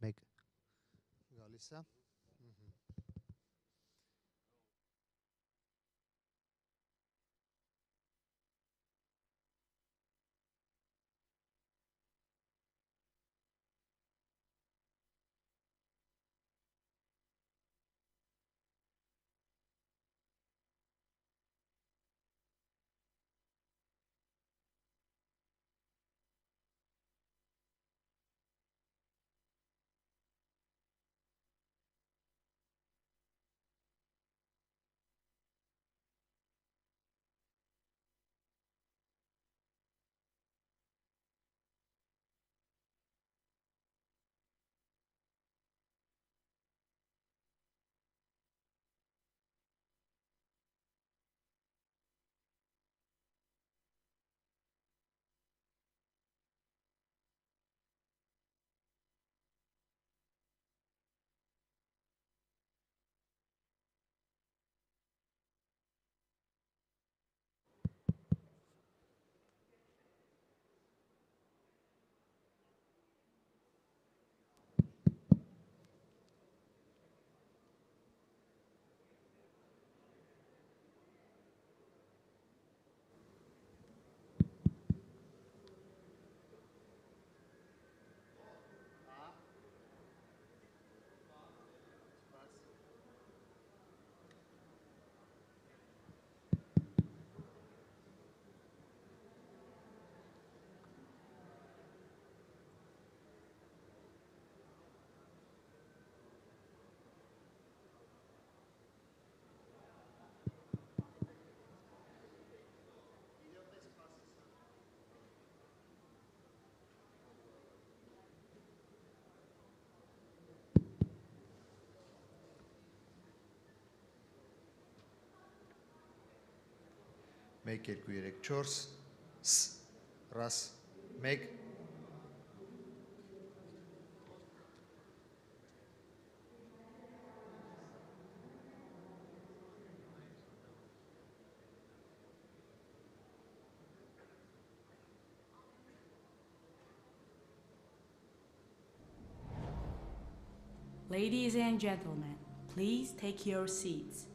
Մեկ գալիս է։ Մեկ, երկու, երեք, չորս, ռաս, մեկ, Ladies and gentlemen, please take your seats.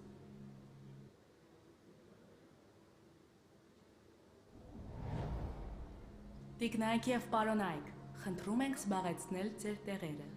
Տիկնայք եւ պարոնայք, խնդրում ենք զբաղեցնել ձեր տեղերը։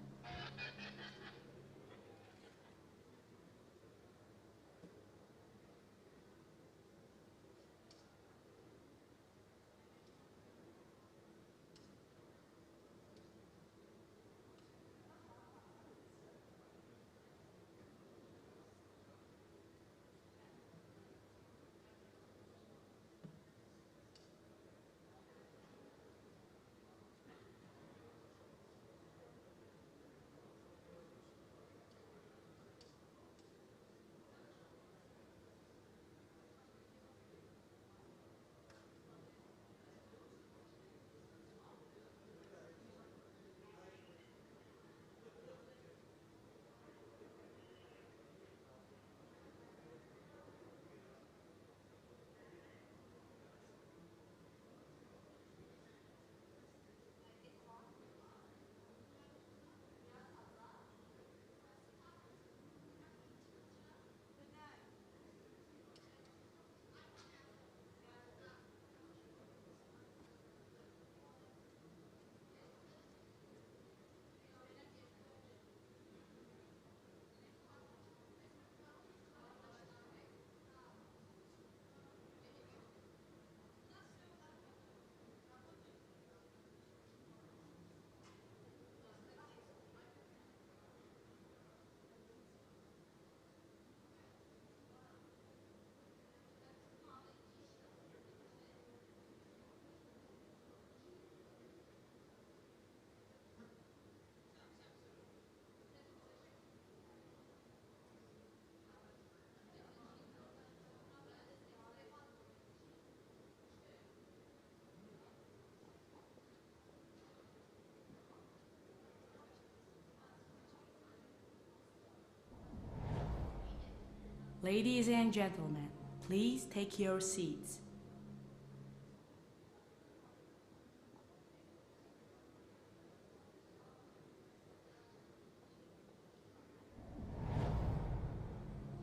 Ladies and gentlemen, please take your seats.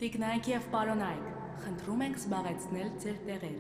Տիկնայք եւ պարոնայք, խնդրում ենք զբաղեցնել ձեր տեղերը։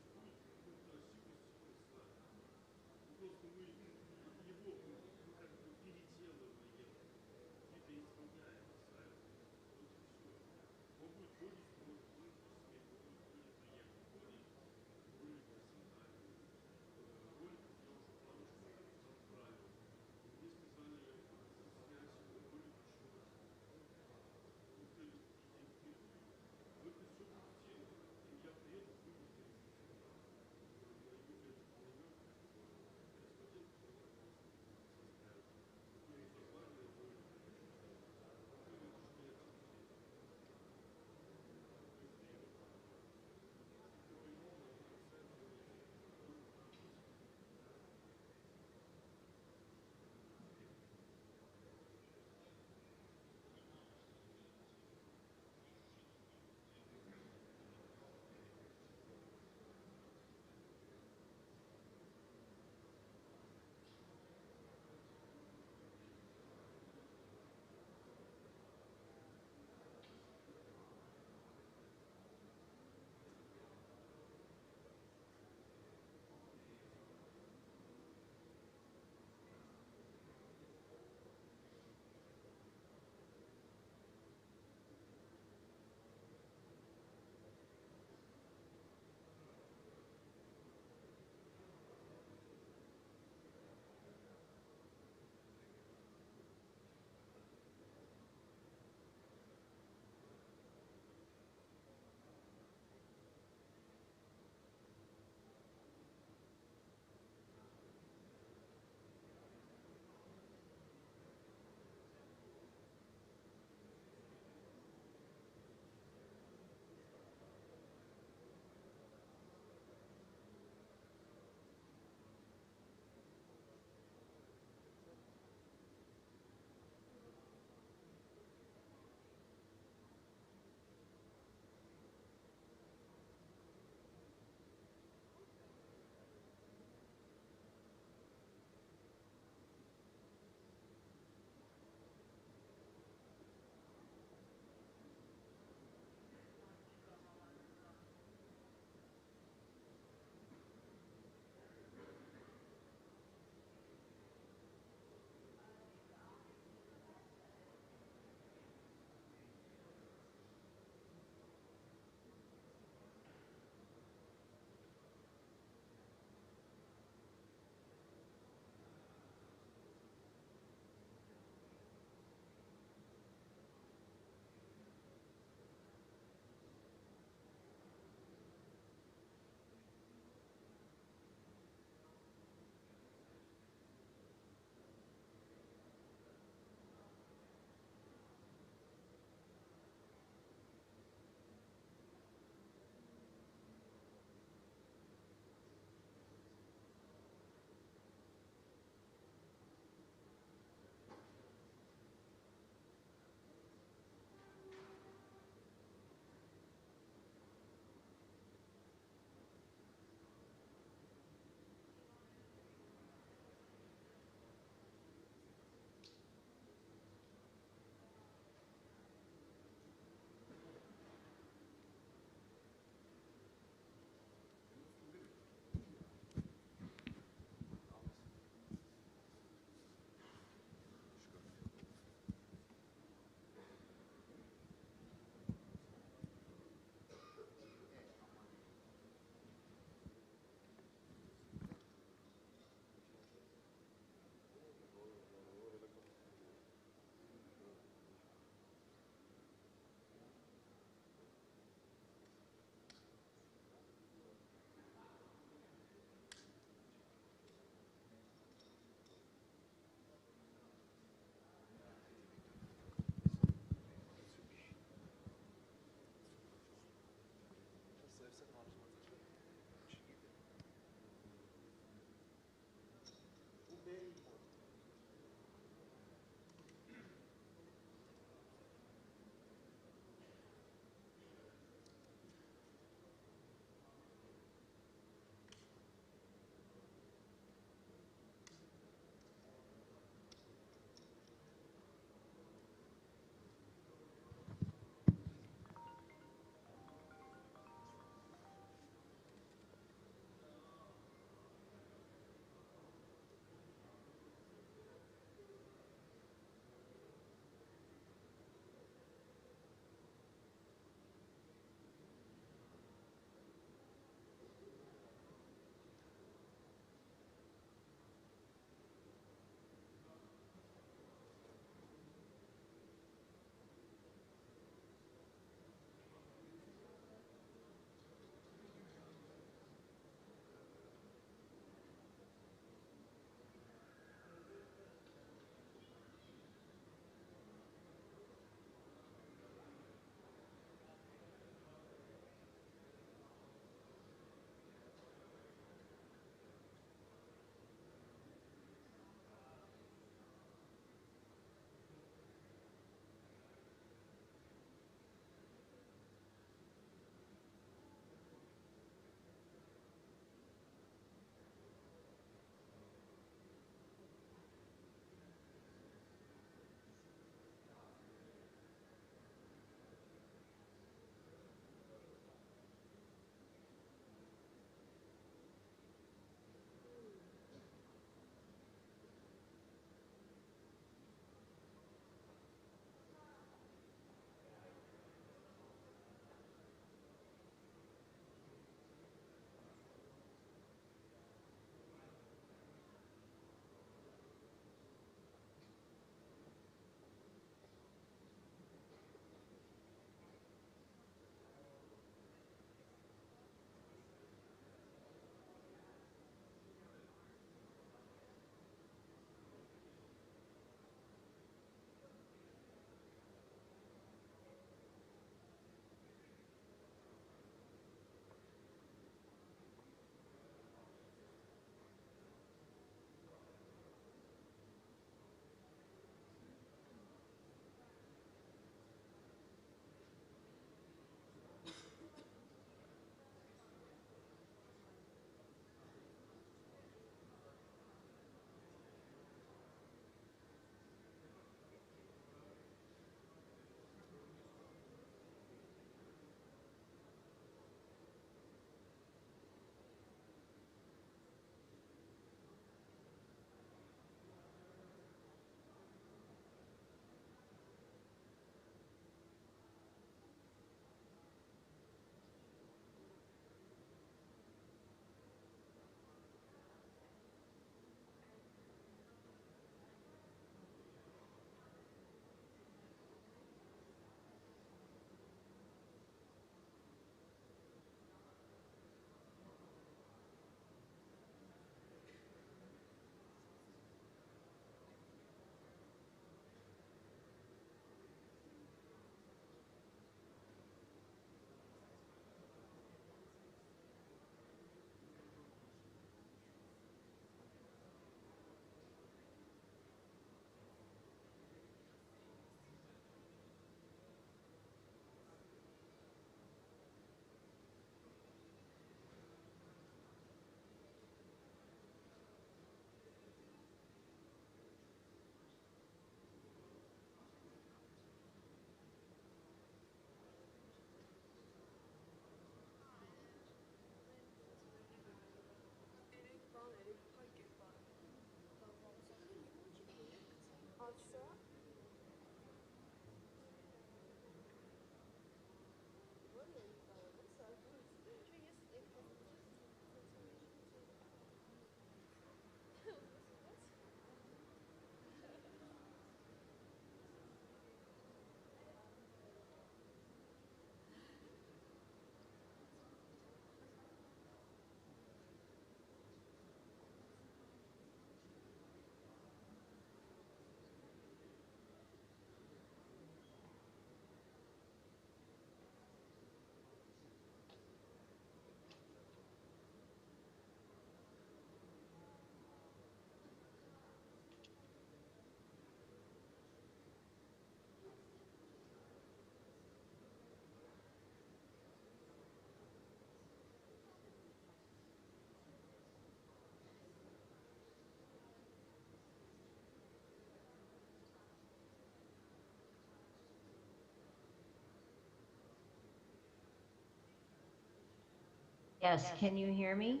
Yes, can you hear me?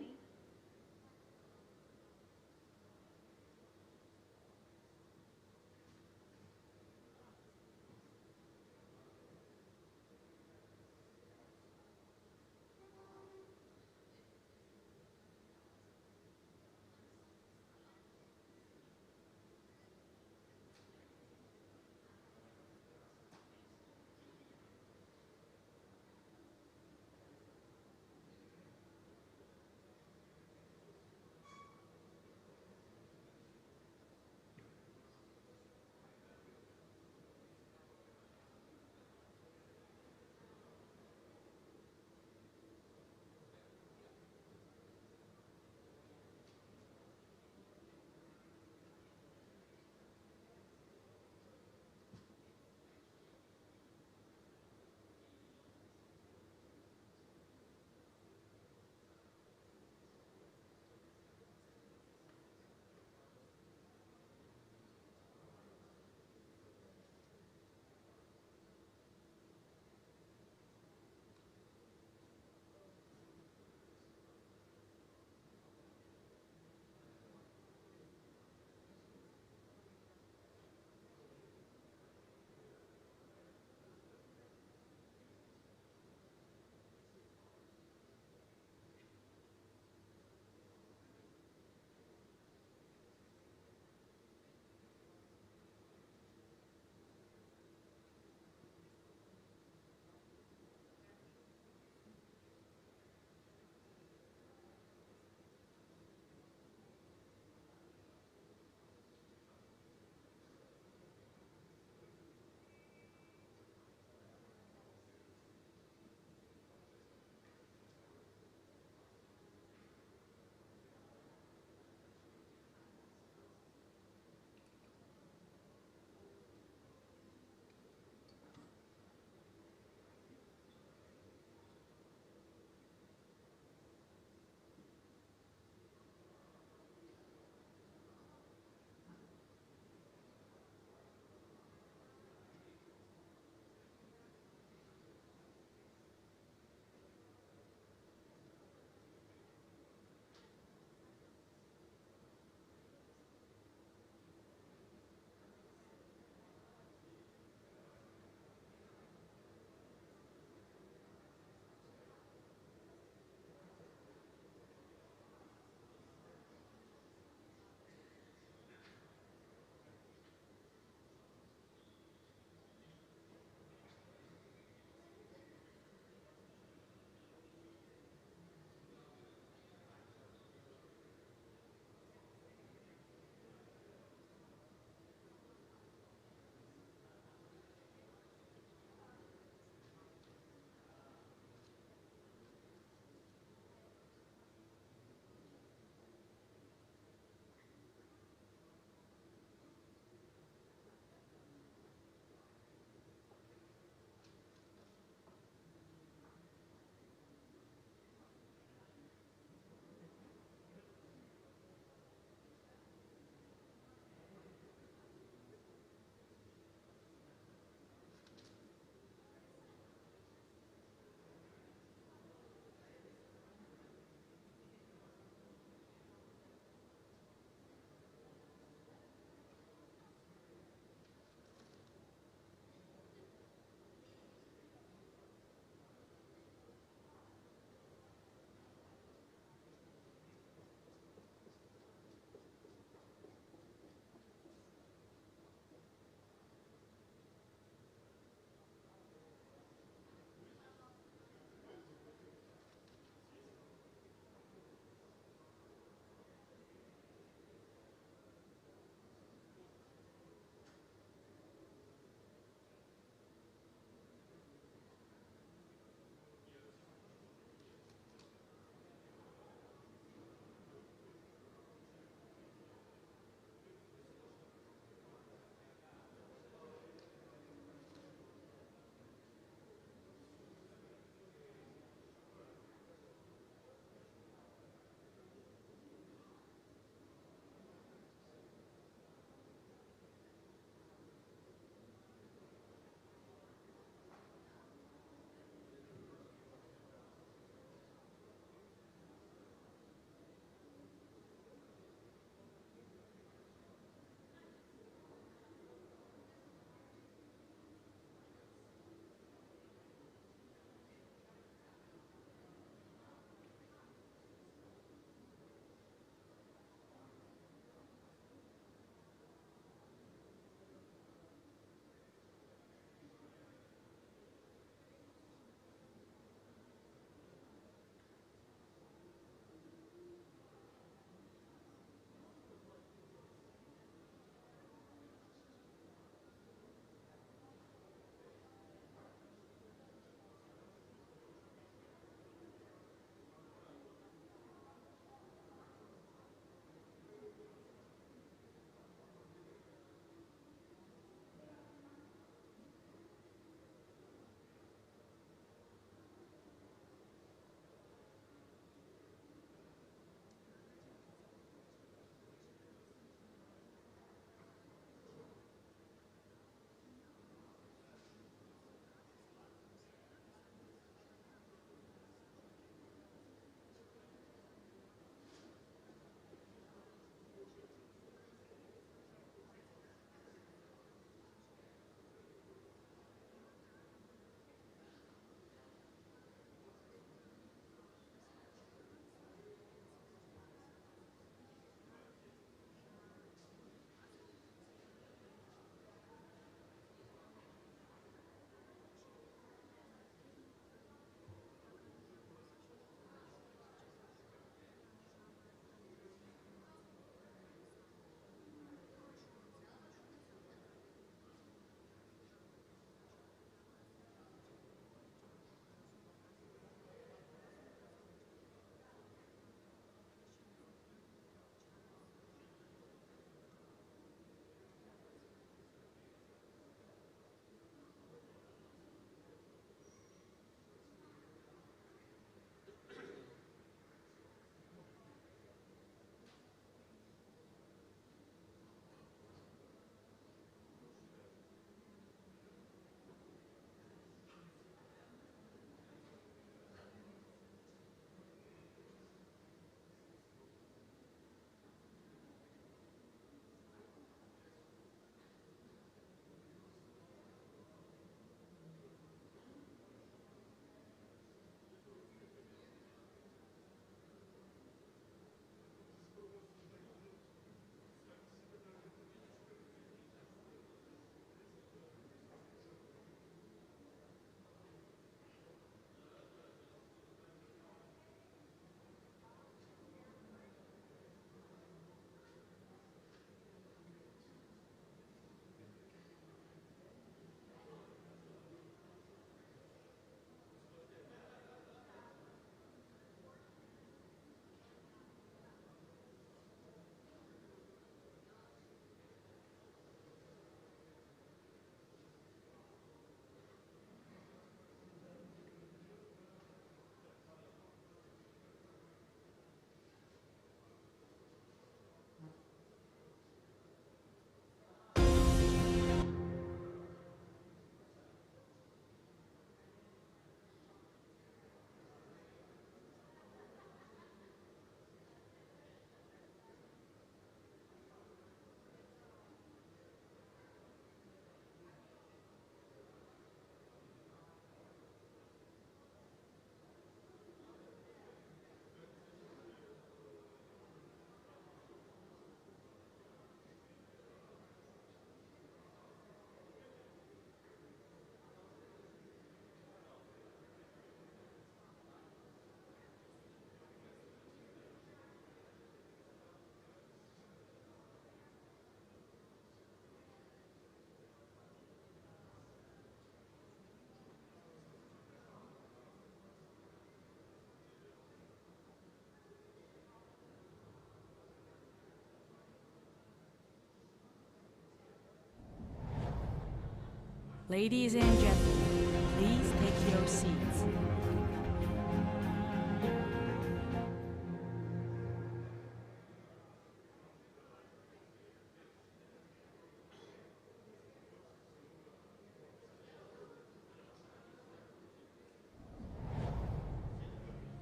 Ladies and gentlemen, please take your seats.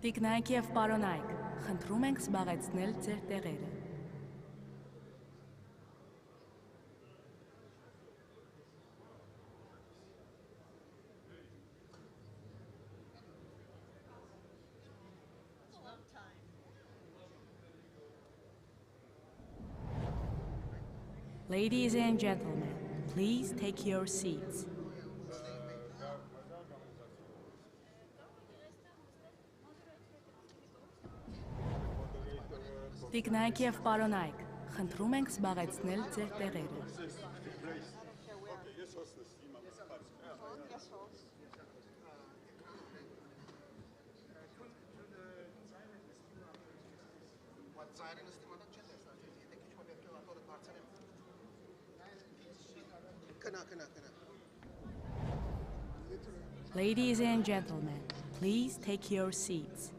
Տիկնայք եւ պարոնայք, խնդրում ենք զբաղեցնել ձեր տեղերը։ Ladies and gentlemen, please take your seats. Տիկնայք եւ պարոնայք, խնդրում ենք զբաղեցնել ձեր տեղերը։ Ladies and gentlemen, please take your seats.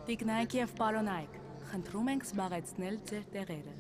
Տիկնայք եւ պարոնայք, խնդրում ենք զբաղեցնել ձեր տեղերը։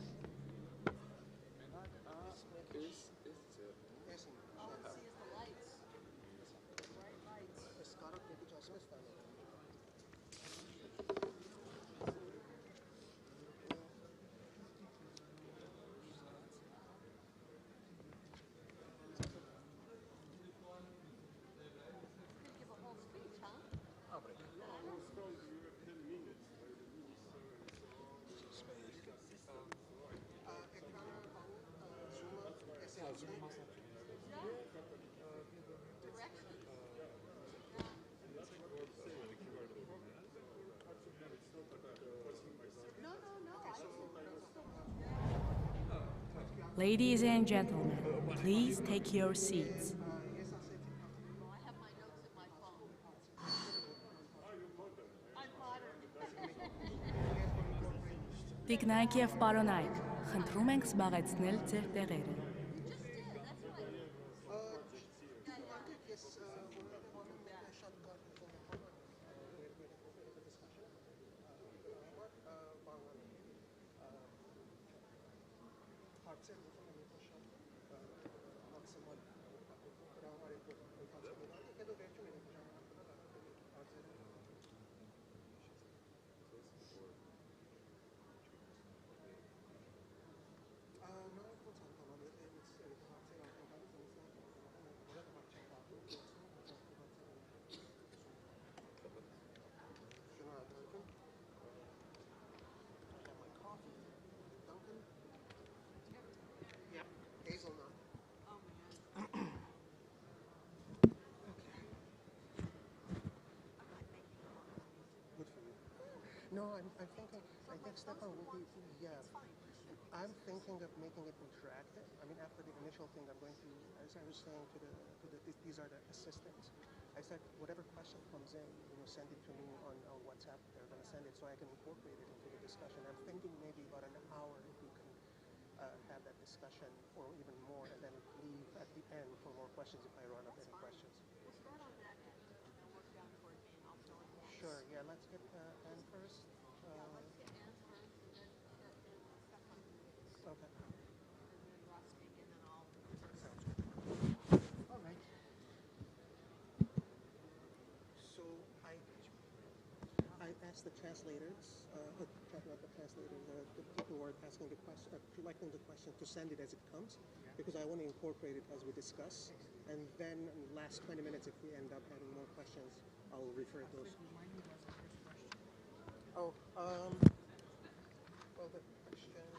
Ladies and gentlemen, please take your seats. Տիկնայք եւ պարոնայք, խնդրում ենք զբաղեցնել ձեր տեղերը։ No, I'm thinking, I think Stefan will be, yeah. I'm thinking of making it interactive. I mean, after the initial thing, I'm going to, as I was saying these are the assistants. I said, whatever question comes in, send it to me on WhatsApp. They're going to send it so I can incorporate it into the discussion. I'm thinking maybe about an hour if we can have that discussion or even more and then leave at the end for more questions if I run up any questions. We'll start on that end and then work down toward me and I'll fill in gaps. Sure, yeah, let's get Anne first. Yeah, let's get Anne first and then Stefan next. Okay. And then Ross speak and then I'll. Sounds good. All right. So I asked the translators, not the translators, the people who are asking the question, collecting the question to send it as it comes, because I want to incorporate it as we discuss. And then in the last 20 minutes, if we end up having more questions, I'll refer those. Oh, well, the questions are,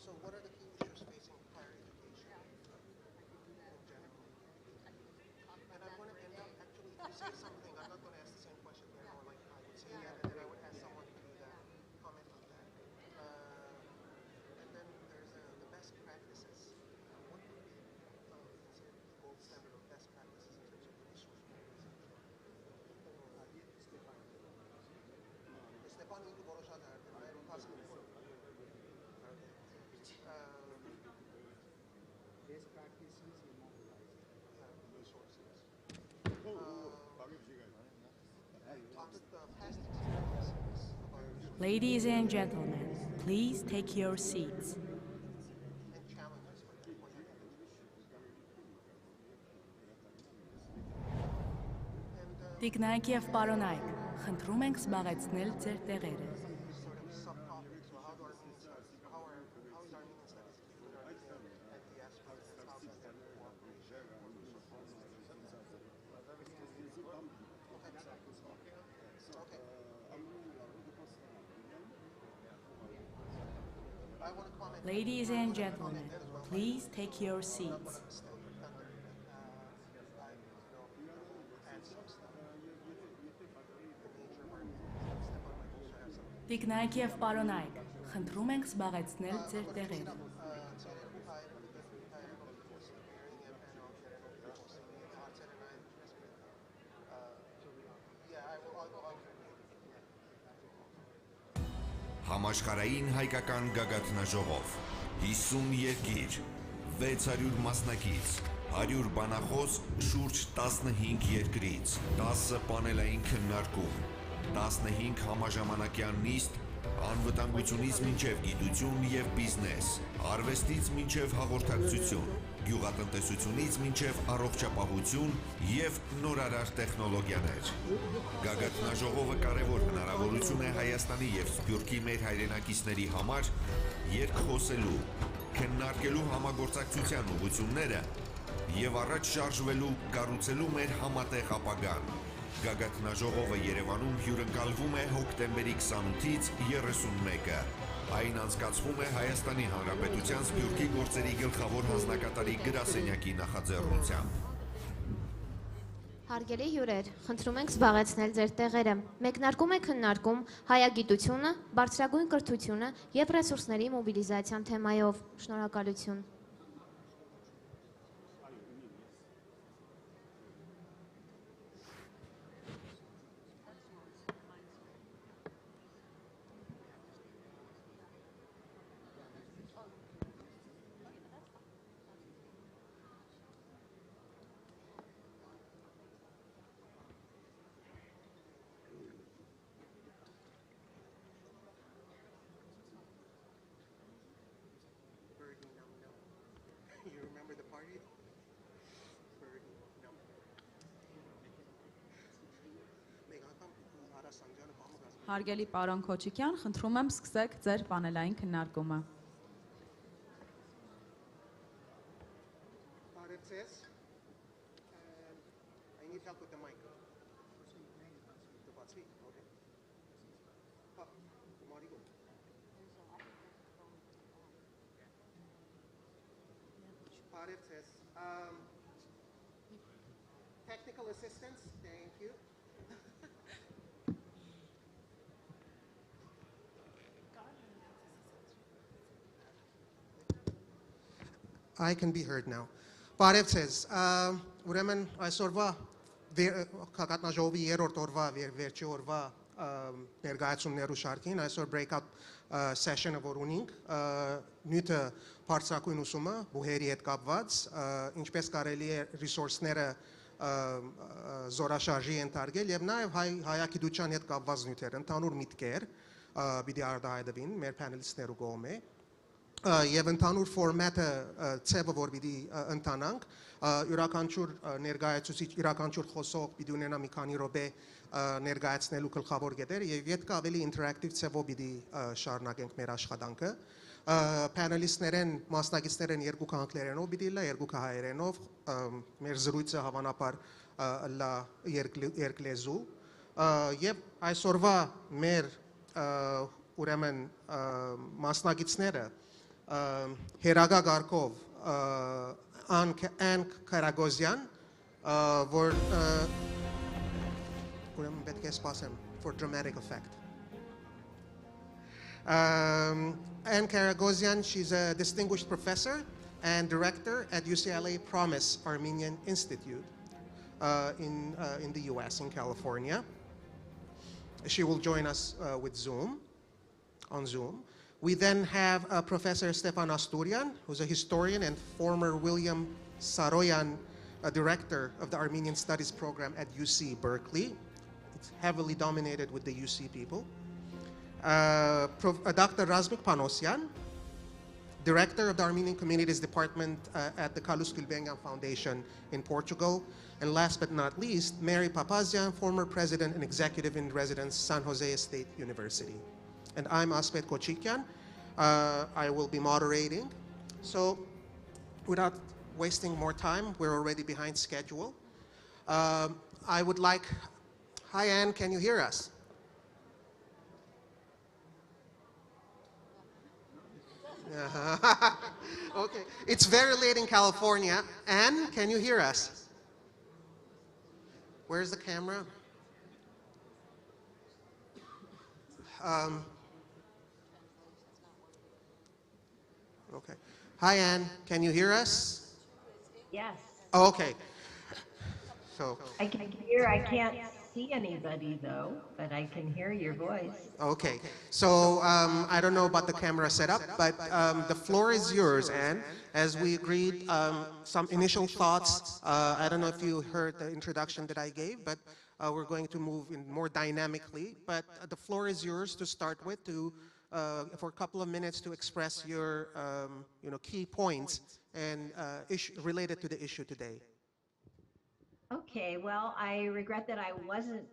so what are the key issues facing higher education in general? And I want to end up, actually, if you say something, I'm not going to ask the same question there, more like I would say, yeah, and then I would ask someone to do that, comment on that. And then there's the best practices. What would be considered the gold standard of best practices in terms of issues? past experiences about Ladies and gentlemen, please take your seats. and challenges for your individual. And Տիկնայք եւ պարոնայք, խնդրում ենք զբաղեցնել ձեր տեղերը։ sort of subtopics. So how do Armenian studies, how is Armenian studies between Armenia and diaspora, and how does that cooperation work? Okay. I want to comment. Ladies and gentlemen, please take your seats. Տիկնայք եւ պարոնայք, խնդրում ենք զբաղեցնել ձեր տեղերը։ Համաշխարհային հայկական գագաթնաժողով 50 երկիր 600 մասնակից 100 բանախոս շուրջ 15 երկրից 10 պանելային քննարկում 15 համաժամանակյան նիստ անվտանգությունից մինչև գիտություն եւ բիզնես արվեստից մինչև հաղորդակցություն գյուղատնտեսությունից մինչև առողջապահություն եւ նորարար տեխնոլոգիաներ Գագաթնաժողովը կարևոր հնարավորություն է Հայաստանի եւ Սփյուռքի մեր հայրենակիցների համար երկխոսելու քննարկելու համագործակցության ուղղությունները եւ առաջ շարժվելու կառուցելու մեր համատեղ ապագան Գագաթնաժողովը Երևանում հյուրընկալվում է հոկտեմբերի 28-ից 31-ը։ Այն անցկացվում է Հայաստանի Հանրապետության Սփյուռքի գործերի գլխավոր հանձնակատարի գրասենյակի նախաձեռնությամբ։ Հարգելի հյուրեր, խնդրում ենք զբաղեցնել ձեր տեղերը։ Մեկնարկում է քննարկում հայագիտությունը, բարձրագույն կրթությունը եւ ռեսուրսների մոբիլիզացիան թեմայով։ Շնորհակալություն։ Birdie Num Num. You remember the party? Birdie Num. Հարգելի պարոն Քոչիկյան, խնդրում եմ սկսեք ձեր պանելային քննարկումը։ I need help with the mic. The bot speak, okay. Marigo. Arif says, technical assistance, thank you. I can be heard now. Բարև ձեզ, ուրեմն այսօրվա կակատնաժողովի երրորդ օրվա վերջի օրվա ներկայացումներու շարքին այսօր breakout session-ը որ ունենք նյութը բարձրակույն ուսումը բուհերի հետ կապված ինչպես կարելի է resource-ները զորաշարժի ենթարկել եւ նաեւ հայագիտության հետ կապված նյութեր ընդհանուր միտքեր պիտի արտահայտվին մեր panelist-ներու կողմէ եւ ընդհանուր ֆորմատը ցեվը որ պիտի ընթանանք յուրաքանչյուր ներկայացուցիչ յուրաքանչյուր խոսող պիտի ունենա մի քանի րոպե ներկայացնելու գլխավոր կետերը եւ յետք ավելի ինտերակտիվ ցեվով պիտի շարունակենք մեր աշխատանքը panelist-ներեն մասնակիցներեն երկու անգլերենով պիտի լա երկու հայերենով մեր զրույցը հավանաբար լա երկլեզու եւ այսօրվա մեր ուրեմն մասնակիցները Հերագա Գարկով An Karagozyan որ ուրեմն պետք է սպասեմ for dramatic effect Anne Karagozyan, she's a distinguished professor and director at UCLA Promise Armenian Institute in the US, in California. She will join us with on Zoom. We then have Professor Stefan Asturian, who's a historian and former William Saroyan a director of the Armenian Studies program at UC Berkeley. It's heavily dominated with the UC people. Dr. Razmik Panosyan, director of the Armenian Communities Department at the Carlos Gulbenkian Foundation in Portugal. And last but not least, Mary Papazian, former president and executive in residence, San Jose State University. And I'm Asmet Kochikyan. I will be moderating. So without wasting more time, we're already behind schedule. I would like, hi Anne, can you hear us? Okay, it's very late in California. Anne, can you hear us? Where's the camera? Okay. Hi, Anne, can you hear us? Yes, Oh, okay. So, I can hear. I can't see anybody though, but I can hear your voice. okay. So, I don't know about the camera setup, but the floor is yours, Anne. As we agreed, some initial thoughts. I don't know if you heard the introduction that I gave, but we're going to move in more dynamically. But the floor is yours to start with, for a couple of minutes to express your key points and related to the issue today. Okay, well, I regret that I wasn't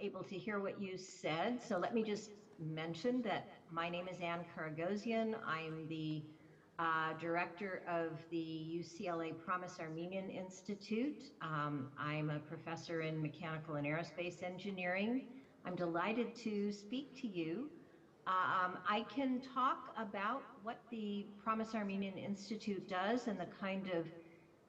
able to hear what you said. So let me just mention that my name is Anne Karagosian. I'm the director of the UCLA Promise Armenian Institute. I'm a professor in mechanical and aerospace engineering. I'm delighted to speak to you. I can talk about what the Promise Armenian Institute does and the kind of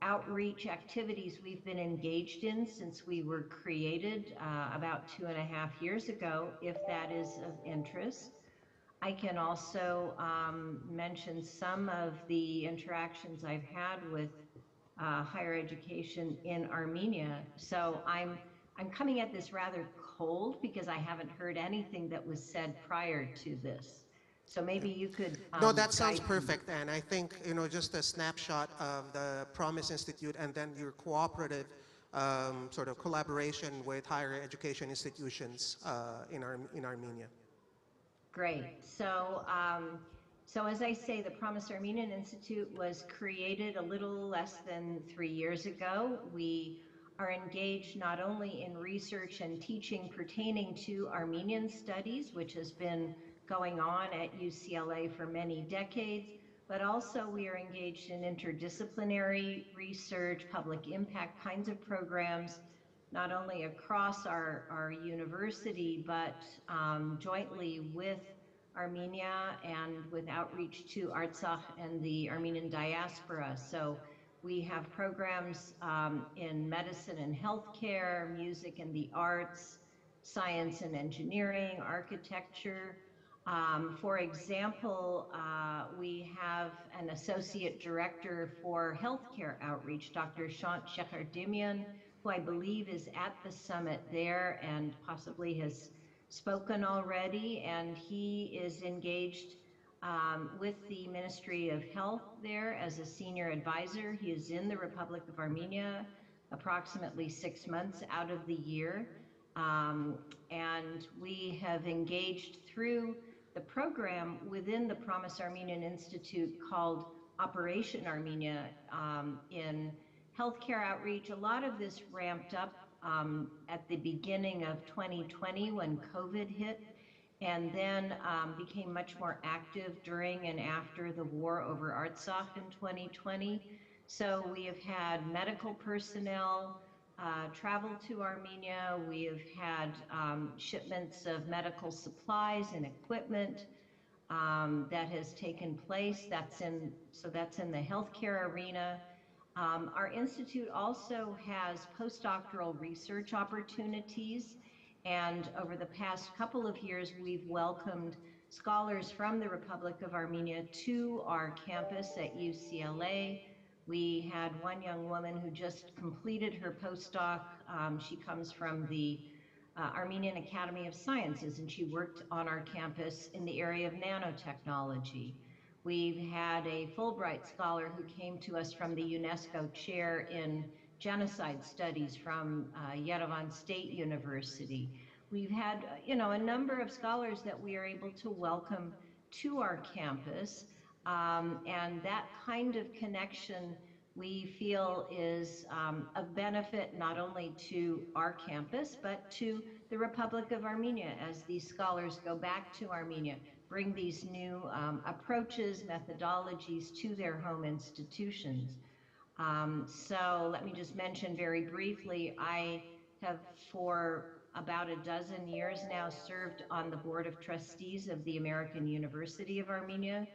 outreach activities we've been engaged in since we were created about 2.5 years ago, if that is of interest. I can also mention some of the interactions I've had with higher education in Armenia. So I'm coming at this rather cold because I haven't heard anything that was said prior to this. So maybe you could No, that sounds guide me. perfect, Anne. I think, just a snapshot of the Promise Institute and then your cooperative sort of collaboration with higher education institutions in Armenia. Great. So as I say, the Promise Armenian Institute was created a little less than 3 years ago. We are engaged not only in research and teaching pertaining to Armenian studies, which has been going on at UCLA for many decades, but also we are engaged in interdisciplinary research, public impact kinds of programs, not only across our university, but jointly with Armenia and with outreach to Artsakh and the Armenian diaspora. So we have programs in medicine and healthcare, music and the arts, science and engineering, architecture. For example, we have an associate director for healthcare outreach, Dr. Shant Shekhardimian, who I believe is at the summit there and possibly has spoken already. And he is engaged with the Ministry of Health there as a senior advisor. He is in the Republic of Armenia approximately 6 months out of the year. And we have engaged through the program within the Promise Armenian Institute called Operation Armenia in healthcare outreach. A lot of this ramped up at the beginning of 2020 when COVID hit, and then became much more active during and after the war over Artsakh in 2020. So we have had medical personnel travel to Armenia. We have had shipments of medical supplies and equipment that has taken place. That's in the healthcare arena. Our institute also has postdoctoral research opportunities, and over the past couple of years, we've welcomed scholars from the Republic of Armenia to our campus at UCLA. We had one young woman who just completed her postdoc. She comes from the Armenian Academy of Sciences, and she worked on our campus in the area of nanotechnology. We've had a Fulbright scholar who came to us from the UNESCO chair in genocide studies from Yerevan State University. We've had, a number of scholars that we are able to welcome to our campus, and that kind of connection we feel is of benefit not only to our campus, but to the Republic of Armenia as these scholars go back to Armenia, bring these new approaches, methodologies to their home institutions. So let me just mention very briefly, I have for about a dozen years now served on the Board of Trustees of the American University of Armenia,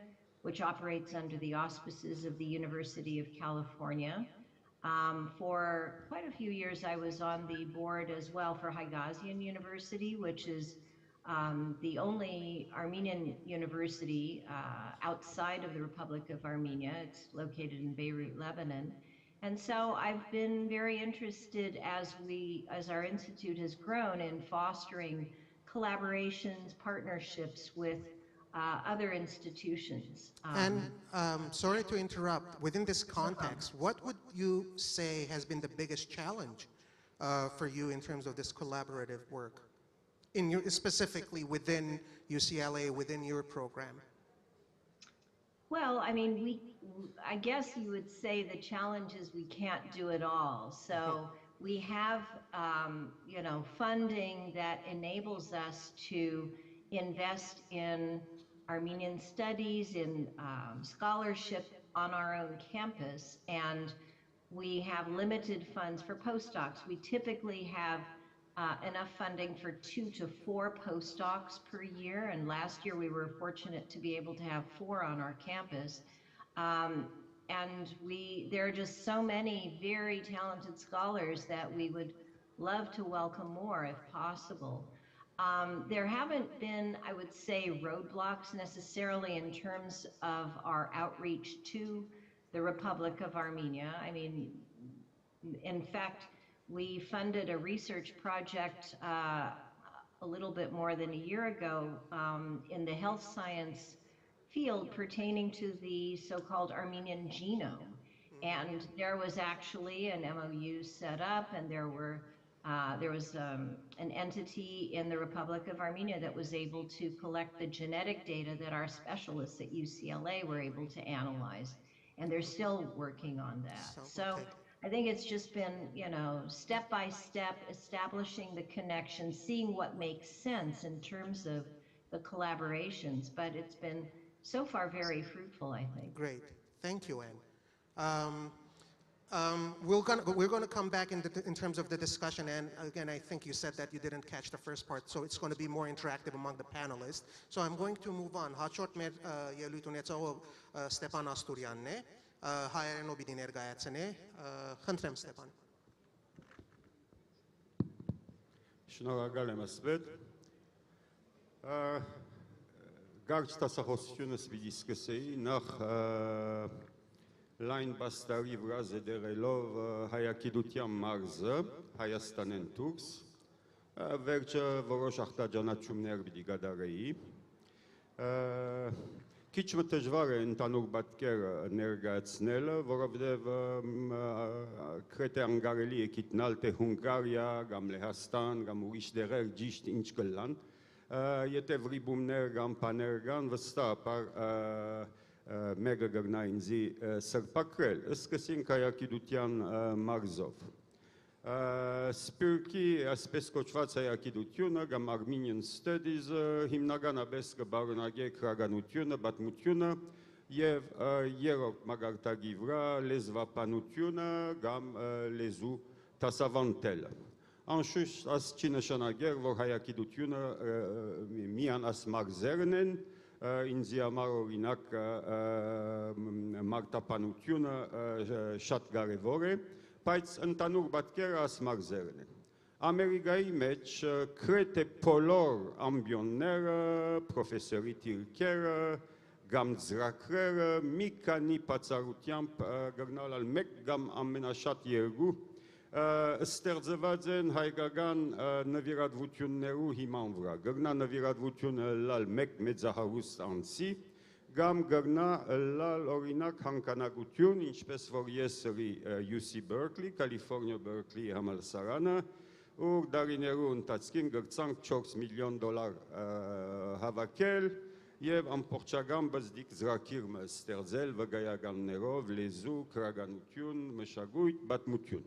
which operates under the auspices of the University of California. For quite a few years, I was on the board as well for Haigazian University, which is the only Armenian university outside of the Republic of Armenia. It's located in Beirut, Lebanon. And so I've been very interested as our institute has grown in fostering collaborations, partnerships with other institutions. And sorry to interrupt, within this context, what would you say has been the biggest challenge for you in terms of this collaborative work, specifically within UCLA, within your program? Well, I mean, I guess you would say the challenge is we can't do it all. So we have, funding that enables us to invest in Armenian studies, in scholarship on our own campus, and we have limited funds for postdocs. We typically have enough funding for 2 to 4 postdocs per year, and last year we were fortunate to be able to have 4 on our campus. And there are just so many very talented scholars that we would love to welcome more if possible. There haven't been, I would say, roadblocks necessarily in terms of our outreach to the Republic of Armenia. I mean, in fact, we funded a research project a little bit more than a year ago in the health science field pertaining to the so-called Armenian genome. And there was actually an MOU set up, and there was an entity in the Republic of Armenia that was able to collect the genetic data that our specialists at UCLA were able to analyze. And they're still working on that. So I think it's just been, step by step, establishing the connection, seeing what makes sense in terms of the collaborations. But it's been so far very fruitful, I think. Great. Thank you, Anne. We're going to come back in terms of the discussion, and again, I think you said that you didn't catch the first part, so it's going to be more interactive among the panelists. So I'm going to move on. Հաջորդ մեր ելույթ ունեցողը Ստեփան Աստուրյանն է, հայերենով պիտի ներկայացնի, խնդրեմ Ստեփան։ Շնորհակալ եմ Ասպետ։ Կարճ տասախոսությունս պիտի սկսեի, նախ լայն բաստարի վրա զետեղելով հայագիտության մարզը, Հայաստանեն դուրս, վերջը որոշ ախտաջանաչումներ պիտի կատարեի։ Քիչ դժվար է ընդհանուր պատկերը ներկայացնելը, որովհետև քրեթե անկարելի է գիտնալ թե Հունգարիա կամ Լեհաստան կամ ուրիշ տեղեր ճիշտ ինչ կլան, եթե վրիպումներ կամ բաներ կան, վստահաբար մեկը կգնա ինձի սրբակրել, սկսենք հայագիտության մարզով։ Սպիրկի այսպես կոչված հայագիտությունը կամ Armenian Studies-ը հիմնականապես կբարունակե քրագանությունը, պատմությունը եւ երրորդ մակարդակի վրա լեզվաբանությունը կամ լեզու դասավանդելը։ Անշուշտ այս չի նշանակել, որ հայագիտությունը միանաս մարզերն են, ինձի համար օրինակ մարտապանությունը շատ կարևոր է, բայց ընդհանուր պատկերը այս մարզերն են։ Ամերիկայի մեջ քրեթե բոլոր ամբիոնները, պրոֆեսորի դիրքերը, կամ ծրագրերը մի քանի բացառությամբ գտնալ մեկ կամ ամենաշատ երկու ստեղծված են հայկական նվիրատվություններու հիման վրա։ Գտնա նվիրատվությունը լալ մեկ մեծահարուստ անձի, Գամ գրնա լալ օրինակ հանքանակություն, ինչպես որ ես սրի UC Berkeley, California Berkeley համալսարանը, ուր դարիներու ընթացքին գրծանք $4 միլիոն հավաքել և ամբողջական բզդիկ զրակիր մը ստեղծել վգայականներով, լեզու, քրագանություն, մշակույթ, պատմություն։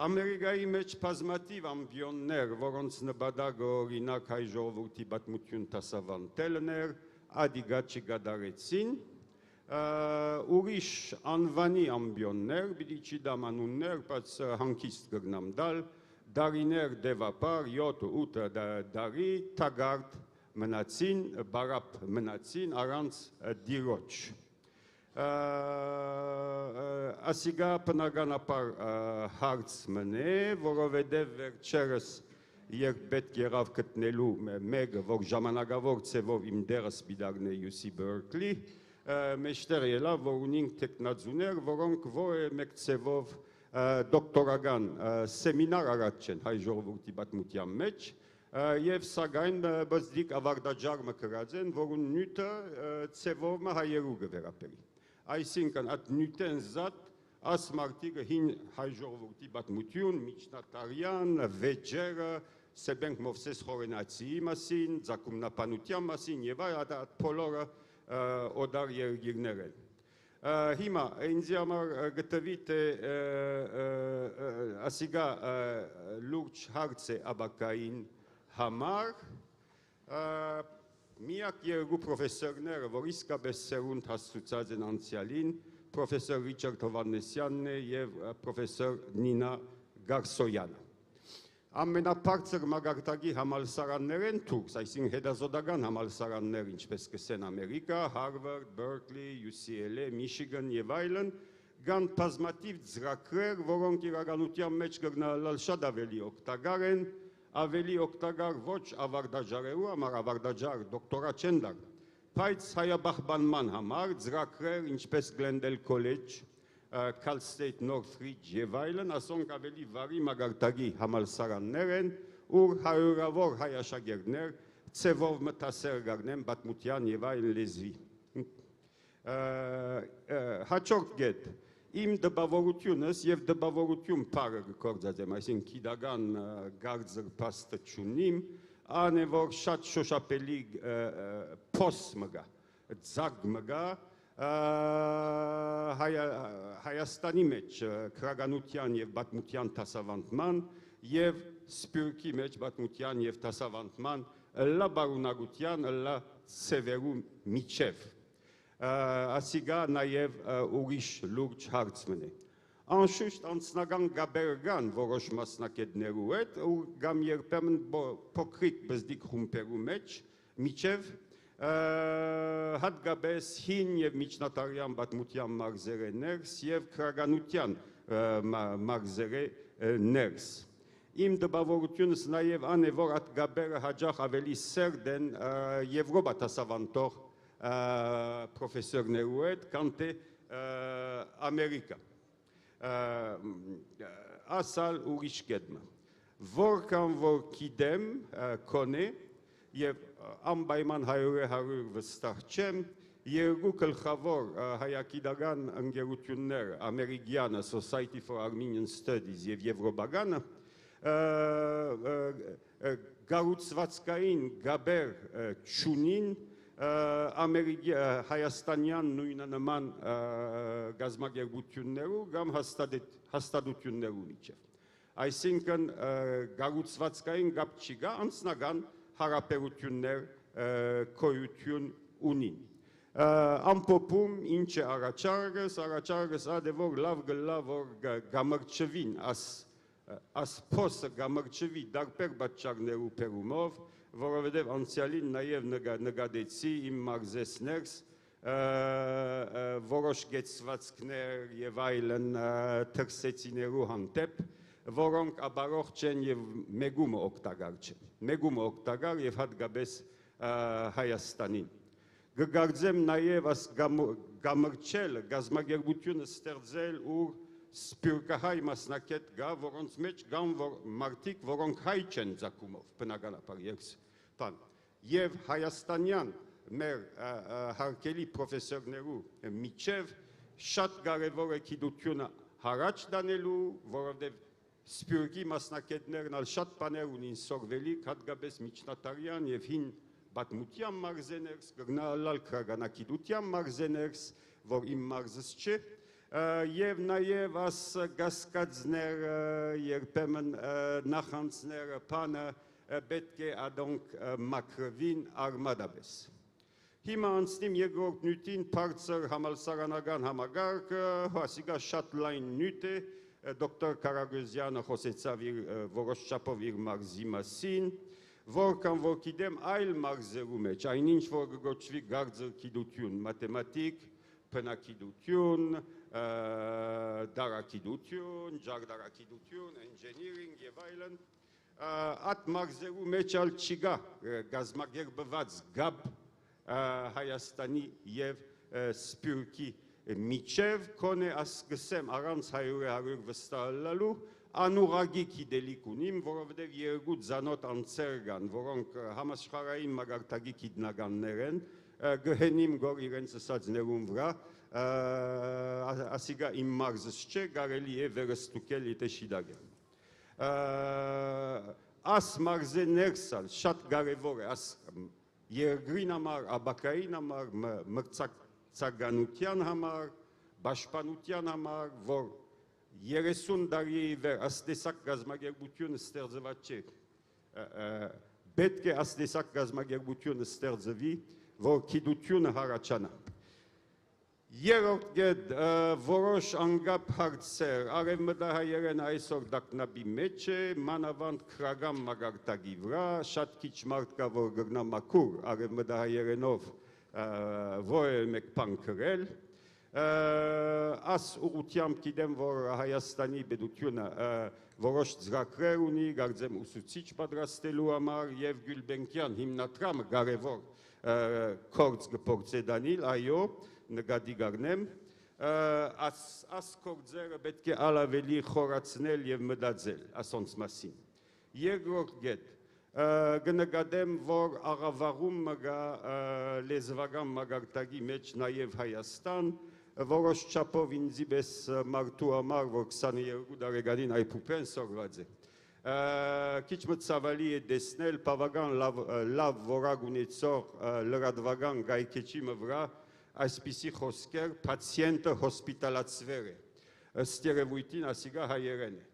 Ամերիկայի մեջ բազմաթիվ ամբիոններ, որոնց նպատակը օրինակ հայ ժողովրդի պատմություն դասավանդելն էր, ադիգա չգադարեցին, ուրիշ անվանի ամբիոններ, պիտի չդամ անուններ, բայց հանգիստ կգնամ դալ, դարիներ դևապար, 7-8 դարի, թագարդ մնացին, բարապ մնացին, առանց դիրոջ։ Ասիգա բնականաբար հարց մնե, որովհետև վերջերս երբ պետք եղավ գտնելու մեկը, որ ժամանակավոր ցևով իմ դերը սպիտակն է UC Berkeley, մեջտեղ ելավ, որ ունենք տեխնազուներ, որոնք մեկ ցևով դոկտորական սեմինար արած չեն հայ ժողովրդի պատմության մեջ, և սակայն բզդիկ ավարտաճառ մը կրած են, որուն նյութը ցևով մը հայերու կվերապերի։ Այսինքն այդ նյութեն զատ աս մարդիկը հին հայ ժողովրդի պատմություն, միջնատարյան, վեճերը, Սերբենք Մովսես Խորենացիի մասին, Ձակումնապանության մասին և այդ բոլորը օդար երգիրներ են։ Հիմա ինձ համար գտվի թե ասիգա լուրջ հարց է աբակային համար, միակ երկու պրոֆեսորները, որ իսկապես սերունդ հասցուցած են անցյալին, պրոֆեսոր Ռիչարդ Հովանեսյանն է և պրոֆեսոր Նինա Գարսոյանը։ Ամենաբարձր մագարտակի համալսարաններ են թուրքս, այսինքն հետազոտական համալսարաններ, ինչպես կսեն Ամերիկա, Հարվարդ, Բերկլի, UCLA, Միշիգան և այլն, կան բազմաթիվ ծրագրեր, որոնք իրականության մեջ կգնալալ շատ ավելի օգտակար են, ավելի օգտակար ոչ ավարտաճառերու համար, ավարտաճառ դոկտորա չեն դար, բայց հայաբախբանման համար ծրագրեր, ինչպես Glendale College, Cal State Northridge և այլն, ասոնք ավելի վարի մագարտակի համալսարաններ են, ուր հարյուրավոր հայ աշակերտներ ցևով մտասեր գարնեն պատմության և այլ լեզվի։ Հաջորդ գետ, իմ դպավորությունս և դպավորություն պարը կործած եմ, այսինքն գիտական գարձր պաստը չունիմ, ան է որ շատ շոշապելի փոս մգա, ձագ մգա, Հայաստանի մեջ քրագանության և պատմության դասավանդման և Սփյուռքի մեջ պատմության և դասավանդման լա բարունակության, լա ցևերու միջև։ Ասիգա նաև ուրիշ լուրջ հարց մնե։ Անշուշտ անձնական գաբեր կան որոշ մասնակետներու հետ, ու կամ երբեմն փոքրիկ բզդիկ խումբերու մեջ միջև հատկապես հին և միջնատարյան պատմության մարզերը ներս և քրագանության մարզերը ներս։ Իմ դպավորությունս նաև ան է, որ այդ գաբերը հաճախ ավելի սերտ են Եվրոպա դասավանդող պրոֆեսորներու հետ, քան թե Ամերիկա։ Ասալ ուրիշ կետմը։ Որքան որ գիտեմ, կոնե և անպայման 100% վստահ չեմ, երկու գլխավոր հայագիտական ընկերություններ, ամերիկյանը Society for Armenian Studies և եվրոպականը, գառուցվածքային գաբեր չունին հայաստանյան նույնանման գազམ་ակերպություններու կամ հաստատություններու միջև։ Այսինքն գառուցվածքային գապ չկա, անձնական հարաբերություններ գոյություն ունին։ Ամփոփում ինչ է առաջարկս ադե որ լավ գլա որ գամրջվին աս փոսը գամրջվի դարբեր պատճառներու բերումով, որովհետև անցյալին նաև նկատեցի իմ մարզեսներս որոշ գեցվածքներ և այլն թրսեցիներու հանդեպ, որոնք ապարող չեն և մեգումը օգտակար չեն, մեգումը օգտակար և հատկապես Հայաստանին։ Գկարձեմ նաև աս գամրջելը, գազམ་ակերպությունը ստեղծել ուր սփյուռքահայ մասնակետ կա, որոնց մեջ կան մարդիկ, որոնք հայ չեն ծագումով, բնականաբար և հայաստանյան մեր հարկելի պրոֆեսորներու միջև շատ կարևոր է գիտությունը հարաճ դանելու, որովհետև Սպյուրքի մասնակետներն ալ շատ բաներ ունին սորվելիք, հատկապես միջնատարյան եւ հին բատմության մարզեներս, գնալալ քրագանակիտության մարզեներս, որ իմ մարզս չէ, եւ նաեւ աս գասկածները երբեմն նախանցները բանը պետք է ադոնք մակրվին արմադաբես։ Հիմա անցնիմ երկրորդ նյութին բարձր համալսարանական համագարկը, հասիկա շատ լայն նյութ է, Դոկտոր Կարագոզյանը խոսեցավ իր որոշ չափով իր մարզի մասին, որքան որ գիտեմ այլ մարզերու մեջ, այնինչ որ գոչվի գարձր գիտություն, մաթեմատիկ, բնագիտություն, դարագիտություն, ջարդարագիտություն, engineering եւ այլն, այդ մարզերու մեջ ալ չկա գազմագերբված գաբ Հայաստանի եւ Սփյուռքի միջև կոնե ասկսեմ առանց 100 վստահելու անուղագի գիտելիք ունիմ, որովհետև երկու ծանոթ անձեր կան, որոնք համաշխարհային մագարտակի գիտնականներ են, գհենիմ գոր իրենց ասածներուն վրա, ասիգա իմ մարզս չէ, կարելի է վերստուկել իտե շիդագել։ Աս մարզեներսալ շատ կարևոր է, աս երկրին համար, աբակային համար, մրցակցականության համար, պաշտպանության համար, որ 30 տարի վեր աստեսակ գազագերբությունը ստեղծված չէ, պետք է աստեսակ գազագերբությունը ստեղծվի, որ գիտությունը հարաճանա։ Երրորդ կետ որոշ անգապ հարցեր արևմտահայերեն այսօր դակնաբի մեջ է, մանավանդ քրական մագարտակի վրա, շատ քիչ մարդ կա, որ գտնա մաքուր արևմտահայերենով որևէ մեկ բան գրել, աս ուղղությամբ գիտեմ, որ Հայաստանի պետությունը որոշ ծրագրեր ունի, կարծեմ ուսուցիչ պատրաստելու համար եւ Գյուլբենկյան հիմնադրամը կարևոր կորձ կփորձե դանել, այո, նկատի կառնեմ, աս կորձերը պետք է ավելի խորացնել եւ մտածել ասոնց մասին։ Երկրորդ կետ կնկատեմ, որ աղավաղում մգա լեզվական մագարտակի մեջ նաեւ Հայաստան, որոշ չափով ինձի պես մարդու համար, որ 22 տարեկանին այփուպեն սորված է։ Քիչ մտցավալի է տեսնել բավական լավ որակ ունեցող լրատվական գայքեչի վրա այսպիսի խոսքեր պացիենտը հոսպիտալացվեր է, ըստ երևույթին ասիգա հայերեն է։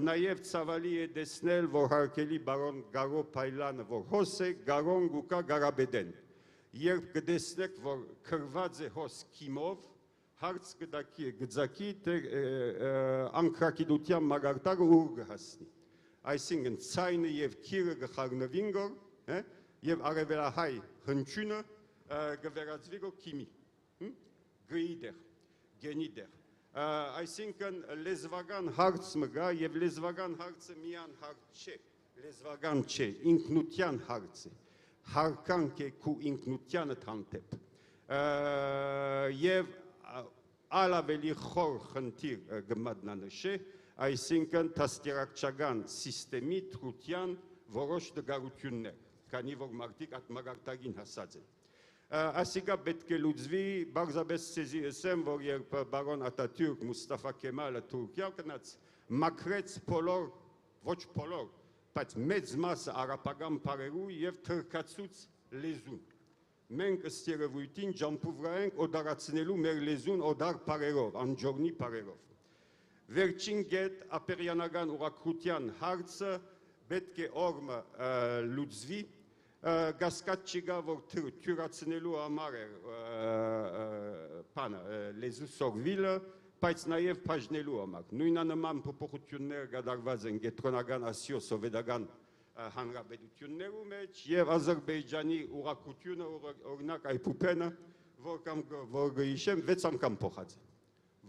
Նաև ցավալի է տեսնել, որ հարկելի բարոն Գարո Փայլանը, որ հոս է, Գարոն գուկա Գարաբեդեն։ Երբ կտեսնեք, որ քրված է հոս քիմով, հարց գծակի անկրակիդության մագարտակը ուր կհասնի։ Այսինքն ցայնը եւ քիրը կխառնվին գոր, եւ արևելահայ հնչյունը գվերածվի գո քիմի, գրիդեր, գենիդեր։ Այսինքն լեզվական հարց մգա եւ լեզվական հարցը միան հարց չէ, լեզվական չէ, ինքնության հարց է, հարկանք է քու ինքնությանը թանթեպ։ Եվ ալավելի խոր խնդիր գմատնանշե, այսինքն տաստերակչական սիստեմի թրության որոշ դգարություններ, քանի որ մարդիկ այդ մագարտակին հասած են։ Ասիկա պետք է լուծվի, բարձրապես ցեզի ասեմ, որ երբ բարոն Աթաթյուրք Մուստաֆա Կեմալը Թուրքիա գնաց, մաքրեց բոլոր, ոչ բոլոր, բայց մեծ մասը արաբական բառերու եւ թրքացուց լեզուն։ Մենք ըստ երևույթին ջամփուվրա ենք օդարացնելու մեր լեզուն օդար բառերով, անջորնի բառերով։ Վերջին կետ ապերյանական ուղղակրության հարցը պետք է օրմը լուծվի, գասկած չկա, որ թյուրացնելու համար է լեզու սորվիլը, բայց նաև բաժնելու համար։ Նույնանման փոփոխություններ կատարված են կենտրոնական Ասիո սովետական հանրապետություններու մեջ եւ Ադրբեջանի ուղղակությունը, օրինակ այփուպենը, որ գիշեմ 6 անգամ փոխած է։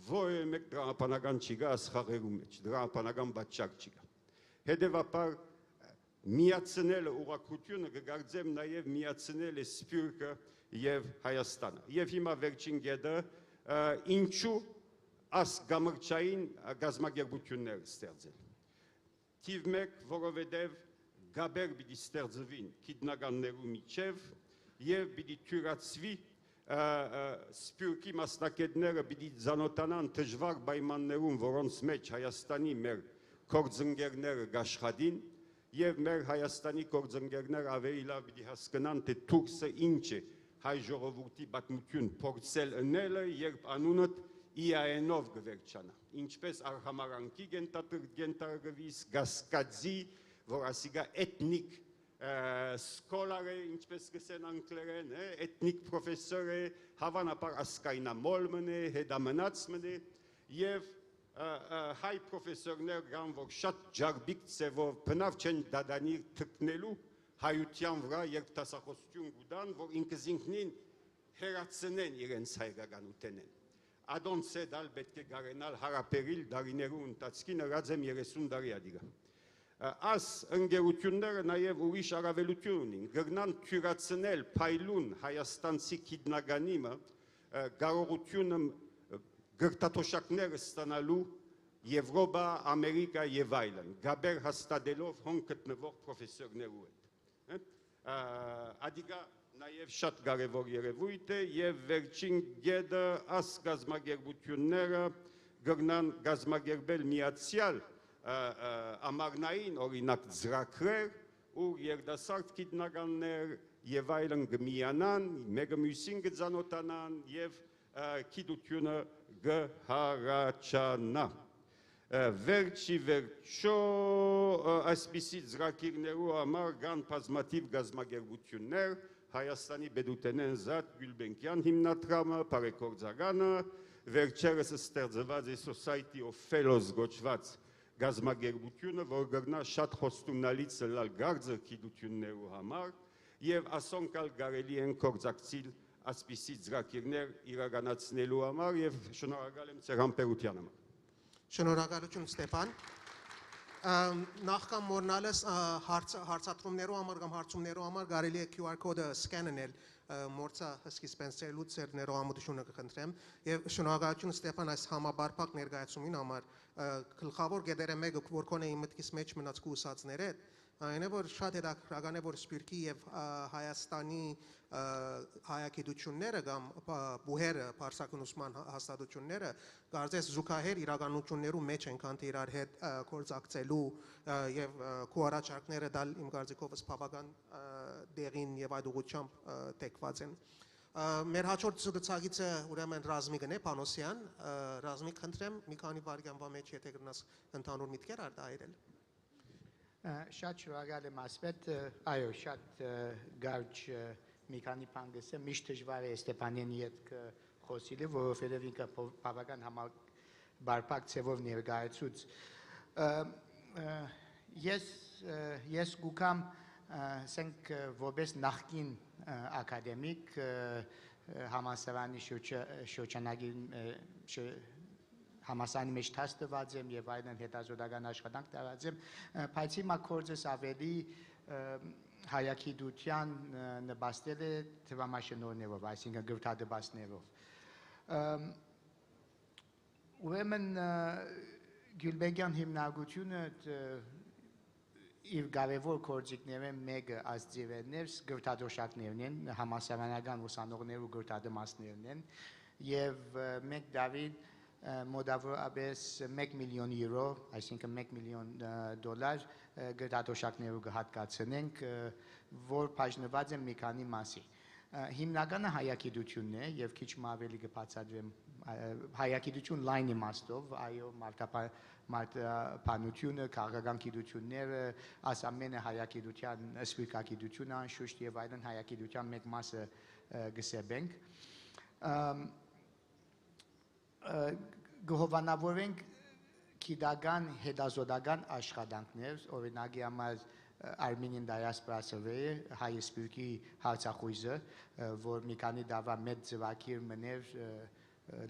Որը մեկ դրամապանական չկա ասխաղերու մեջ, դրամապանական պատճառ չկա։ Հետևաբար միացնելը ուղղակությունը կգարձեմ նաև միացնել է Սփյուռքը եւ Հայաստանը։ Եվ հիմա վերջին կետը ինչու աս գամրջային գազագերբություններ ստեղծել։ Թիվ 1, որովհետեւ գաբեր պիտի ստեղծվին գիտնականներու միջև, եւ պիտի թյուրացվի սպյուրքի մասնակետները պիտի ցանոթանան դժվար պայմաններում, որոնց մեջ Հայաստանի մեր գործընկերները աշխատին եւ մեր Հայաստանի գործընկերները ավելի լավ պիտի հասկանան թե թուրքսը ինչ է հայ ժողովրդի պատմություն փորձել ընելը, երբ անունը իայենով գվերջանա, ինչպես արհամարանքի գենտարգվիս գասկածի, որ ասիգա էթնիկ սկոլար է, ինչպես կսեն անգլերեն, էթնիկ պրոֆեսոր է, հավանաբար ասկայնամոլ մնե, հետամնաց մնե, և հայ պրոֆեսորներ կան, որ շատ ջարբիկ ծևով բնավ չեն դադանիր թկնելու հայության վրա երկտասախոսություն կուտան, որ ինքզինքնին հերացնեն իրենց հայկականութենեն։ Ադոնց է դալ պետք է գարենալ հարապերիլ դարիներու ընթացքին ըրած եմ 30 դարի ադիգա։ Աս ընկերությունները նաև ուրիշ առավելություն ունին, գրնան թյուրացնել փայլուն հայաստանցի քիդնականիմը կարողությունը գրտաթոշակները ստանալու Եվրոպա, Ամերիկա եւ այլն, գաբեր հաստատելով հոն գտնվող պրոֆեսորներու հետ։ Ադիգա նաև շատ կարևոր երևույթ է եւ վերջին գեդը աս գազագերբությունները գրնան գազագերբել միացյալ ամառնային օրինակ ծրագրեր ու երդասարդ գիտնականներ եւ այլն գմիանան, մեկը մյուսին գծանոթանան եւ գիտությունը գհարաճանա։ Վերջի վերջո այսպիսի ծրագիրներու համար կան բազմաթիվ գազագերբություններ, Հայաստանի Բեդուտենեն Զատ Գյուլբենկյան հիմնադրամը, Բարեգործականը, վերջերս ստեղծված է Society of Fellows գոչված գազագերբությունը, որ գրնա շատ խոստումնալից լալ գարձր գիտություններու համար եւ ասոնկալ կարելի են կորձակցիլ ասպիսի ծրագիրներ իրականացնելու համար եւ շնորհակալ եմ ձեր համբերության համար։ Շնորհակալություն Ստեփան։ Նախքան մոռնալս հարցադրումներու համար կամ հարցումներու համար կարելի է QR կոդը սկանել մորցա հսկիզբեն ցելուց ձեր ներողամտությունը կխնդրեմ եւ շնորհակալություն Ստեփան այս համաբարփակ ներկայացումին համար գլխավոր գեդերը մեկը որ կոնե իմ մտքից մեջ մնաց կուսածները այն է որ շատ հետաքրքրական է որ Սփյուռքի եւ Հայաստանի հայագիտությունները կամ բուհերը Փարսակնուսման հաստատությունները կարծես զուգահեռ իրականություններու մեջ են քան իրար հետ կորցակցելու եւ կոարաճակները դալ իմ կարծիքովս բավական դերին եւ այդ ուղղությամբ տեկված են մեր հաջորդ զրուցակիցը ուրեմն Ռազմիկն է Պանոսյան Ռազմիկ խնդրեմ մի քանի վայրկյանվա մեջ եթե կգնաս ընդհանուր միտքեր արտահայտել Շատ շնորհակալ եմ ասպետ, այո, շատ գարջ մի քանի բան գսեմ, միշտ դժվար է Ստեփանյանի հետ խոսիլը, որովհետև ինքը բավական համաբարփակ ձևով ներկայացուց։ Ես գուքամ ասենք որպես նախկին ակադեմիկ համալսարանի շրջանագին համասանի մեջ թաստված եմ եւ այլն հետազոտական աշխատանք տարած եմ, բայց հիմա կորձս ավելի հայագիտության նպաստել է թվամաշնորհներով, այսինքն գրթադպաստներով։ Ուրեմն Գյուլբենկյան հիմնարկությունը իր կարևոր գործիքներն մեկը ազդիվերներ, գրթադոշակներն են, համալսարանական ուսանողներու գրթադպաստներն են եւ մեկ Դավիթ մոտավորապես 1 միլիոն եվրո, այսինքն 1 միլիոն դոլար գրթաթոշակներու կհատկացնենք, որ բաժնված են մի քանի մասի։ Հիմնականը հայագիտությունն է եւ քիչ ավելի կբացատրեմ հայագիտություն լայն իմաստով, այո, մարդապանությունը, քաղաքական գիտությունները, աս ամենը հայագիտության սպիրկագիտությունը անշուշտ եւ այլն հայագիտության մեկ մասը գսեբենք։ Գհովանավորենք գիտական հետազոտական աշխատանքներ, օրինակի համար Armenian diaspora survey, հայ սպյուրքի հարցախույզը, որ մի քանի դավա մեծ ծրագիր մներ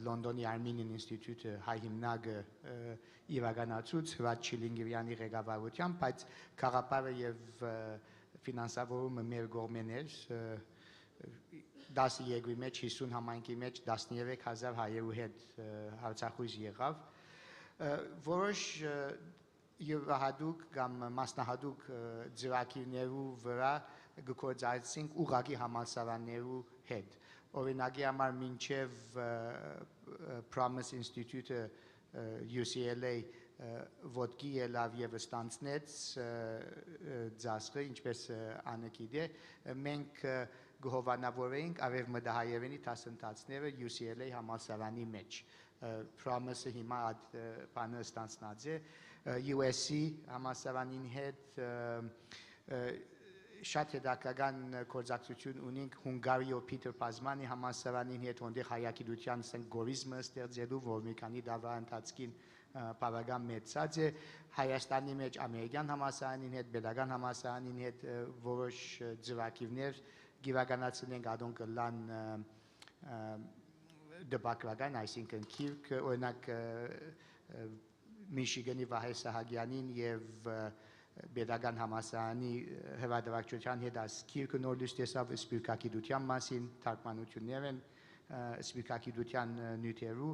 Լոնդոնի Armenian Institute հայ հիմնարկը իրականացուց Հրաչ Չիլինգիրյանի ղեկավարությամբ, բայց խաղապարը եւ ֆինանսավորումը մեր կողմեն էր 10 երկրի մեջ 50 համայնքի մեջ 13000 հայերու հետ հարցախույզ եղավ որոշ յուրահատուկ կամ մասնահատուկ ծրագիրներու վրա գկործածենք ուղղակի համալսարաններու հետ։ Օրինակի համար մինչև Promise Institute-ը UCLA ոտքի ելավ եւ ստանցնեց ձասկը, ինչպես անը գիտե, մենք գհովանավորեինք արևմտահայերենի դասընթացները UCLA համալսարանի մեջ։ Promise-ը հիմա այդ բանը ստանցնած է USC համալսարանին հետ շատ հետաքրքրական գործակցություն ունենք Հունգարիո Պիտեր Պազմանի համալսարանին հետ, որտեղ հայագիտության գորիզմը ստեղծելու, որ մի քանի դարվա ընթացքին բավական մեծած է, Հայաստանի մեջ ամերիկյան համալսարանին հետ, բելգիական համալսարանին հետ որոշ ծրագիրներ գիվականացնենք, ադոնք լան դպակրական, այսինքն քիրք, օրինակ Միշիգանի Վահե Սահակյանին եւ Բեդական համալսարանի հրատարակչության հետ ասկիրքը նոր լույս տեսավ սպիրկագիտության մասին, թարգմանություններ են սպիրկագիտության նյութերու,